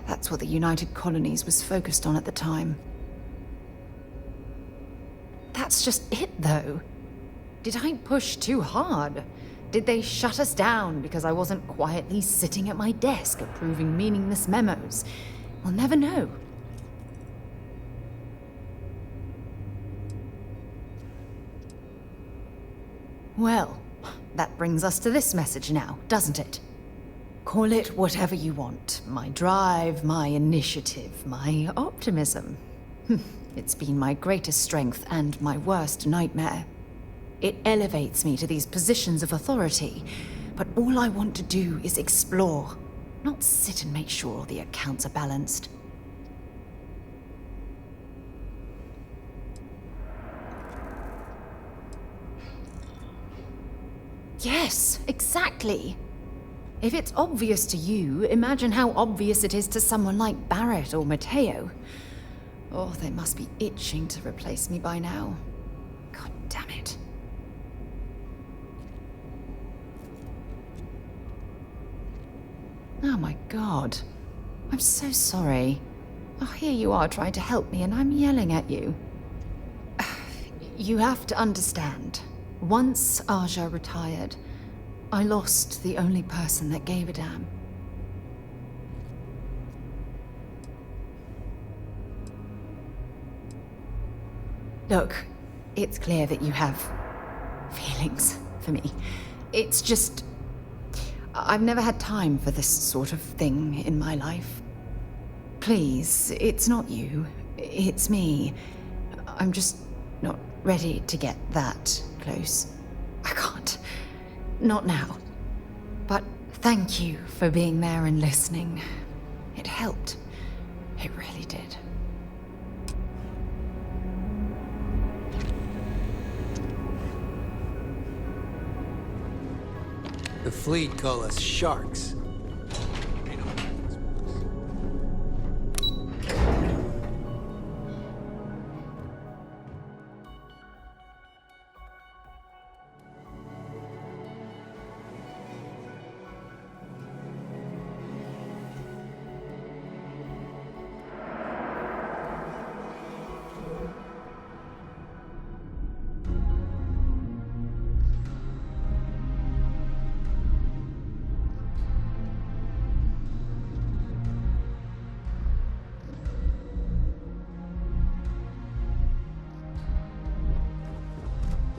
That's what the United Colonies was focused on at the time. That's just it, though. Did I push too hard? Did they shut us down because I wasn't quietly sitting at my desk approving meaningless memos? We'll never know. Well, that brings us to this message now, doesn't it? Call it whatever you want. My drive, my initiative, my optimism. It's been my greatest strength and my worst nightmare. It elevates me to these positions of authority, but all I want to do is explore, not sit and make sure the accounts are balanced. Yes, exactly. If it's obvious to you, imagine how obvious it is to someone like Barrett or Mateo. Oh, they must be itching to replace me by now. God damn it. Oh my God. I'm so sorry. Oh, here you are trying to help me and I'm yelling at you. You have to understand. Once Aja retired, I lost the only person that gave a damn. Look, it's clear that you have feelings for me. It's just... I've never had time for this sort of thing in my life. Please, it's not you. It's me. I'm just not ready to get that close. I can't. Not now. But thank you for being there and listening. It helped. It really did. The fleet call us sharks.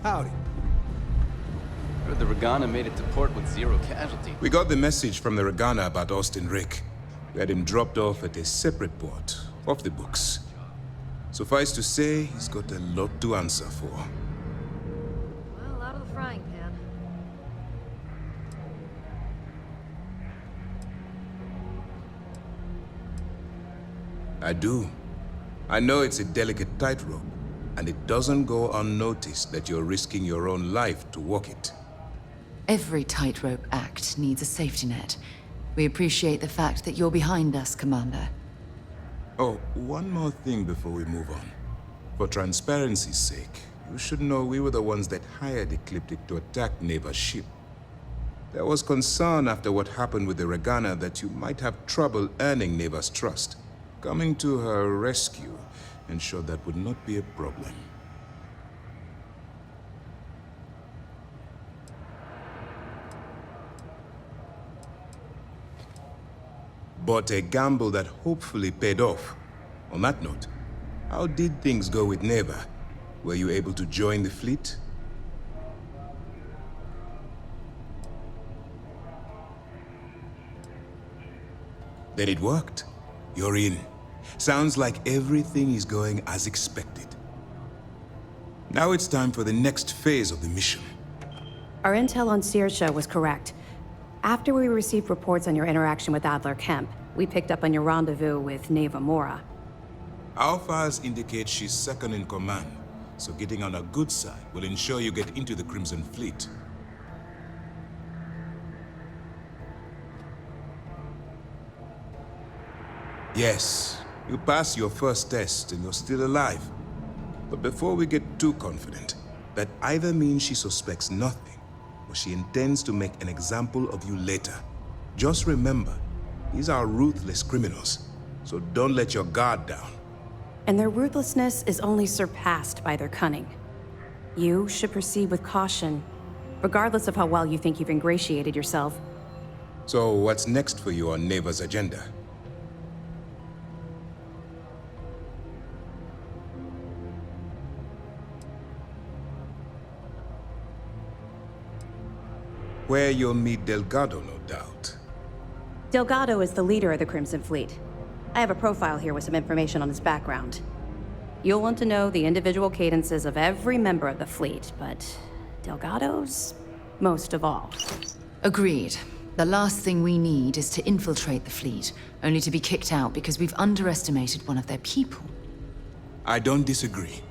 Howdy. Heard the Regana made it to port with 0 casualties. We got the message from the Regana about Austin Rick. We had him dropped off at a separate port, off the books. Suffice to say, he's got a lot to answer for. Well, out of the frying pan. I do. I know it's a delicate tightrope, and it doesn't go unnoticed that you're risking your own life to walk it. Every tightrope act needs a safety net. We appreciate the fact that you're behind us, Commander. Oh, one more thing before we move on. For transparency's sake, you should know we were the ones that hired Ecliptic to attack Neva's ship. There was concern after what happened with the Regana that you might have trouble earning Neva's trust. Coming to her rescue ensured that would not be a problem. But a gamble that hopefully paid off. On that note, how did things go with Neva? Were you able to join the fleet? Then it worked. You're in. Sounds like everything is going as expected. Now it's time for the next phase of the mission. Our intel on Saoirse was correct. After we received reports on your interaction with Adler Kemp, we picked up on your rendezvous with Neva Mora. Our files indicate she's second in command, so getting on her good side will ensure you get into the Crimson Fleet. Yes, you passed your first test and you're still alive. But before we get too confident, that either means she suspects nothing, or she intends to make an example of you later. Just remember, these are ruthless criminals, so don't let your guard down. And their ruthlessness is only surpassed by their cunning. You should proceed with caution, regardless of how well you think you've ingratiated yourself. So what's next for you on Neva's agenda? Where you'll meet Delgado, no doubt. Delgado is the leader of the Crimson Fleet. I have a profile here with some information on his background. You'll want to know the individual cadences of every member of the fleet, but Delgado's most of all. Agreed. The last thing we need is to infiltrate the fleet, only to be kicked out because we've underestimated one of their people. I don't disagree,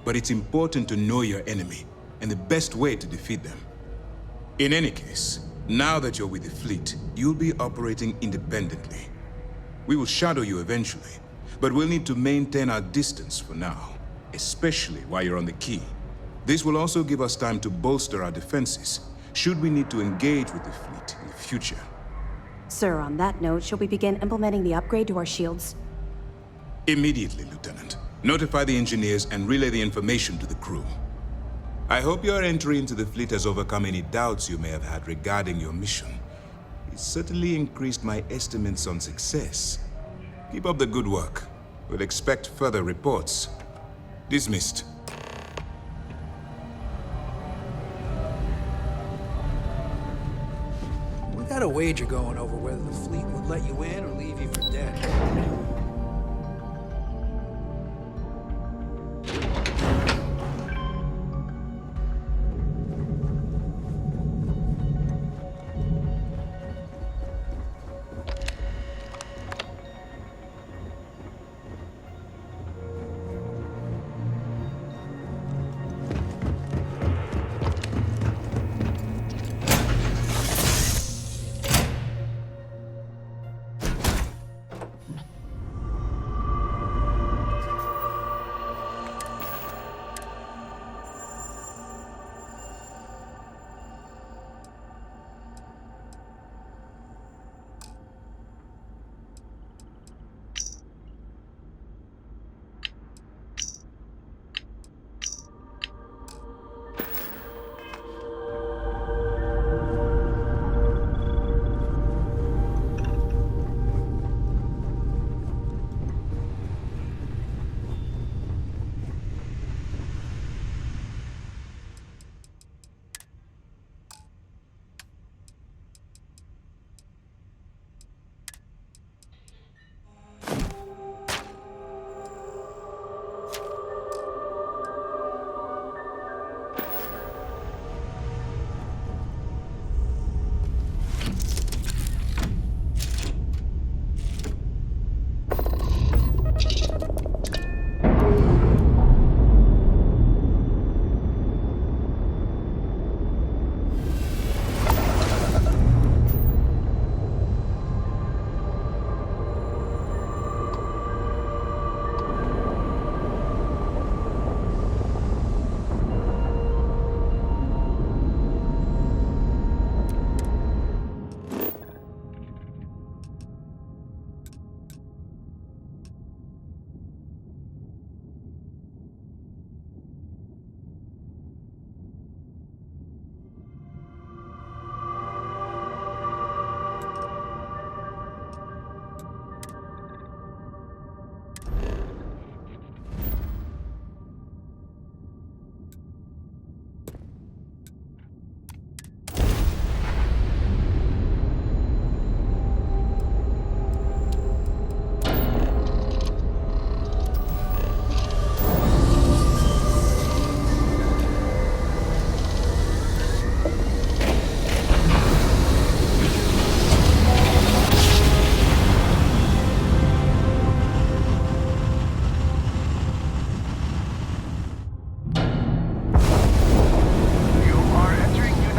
but it's important to know your enemy and the best way to defeat them. In any case, now that you're with the fleet, you'll be operating independently. We will shadow you eventually, but we'll need to maintain our distance for now, especially while you're on the key. This will also give us time to bolster our defenses, should we need to engage with the fleet in the future. Sir, on that note, shall we begin implementing the upgrade to our shields? Immediately, Lieutenant. Notify the engineers and relay the information to the crew. I hope your entry into the fleet has overcome any doubts you may have had regarding your mission. It certainly increased my estimates on success. Keep up the good work. We'll expect further reports. Dismissed. We got a wager going over whether the fleet would let you in or leave you for dead.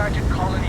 Sergeant Collins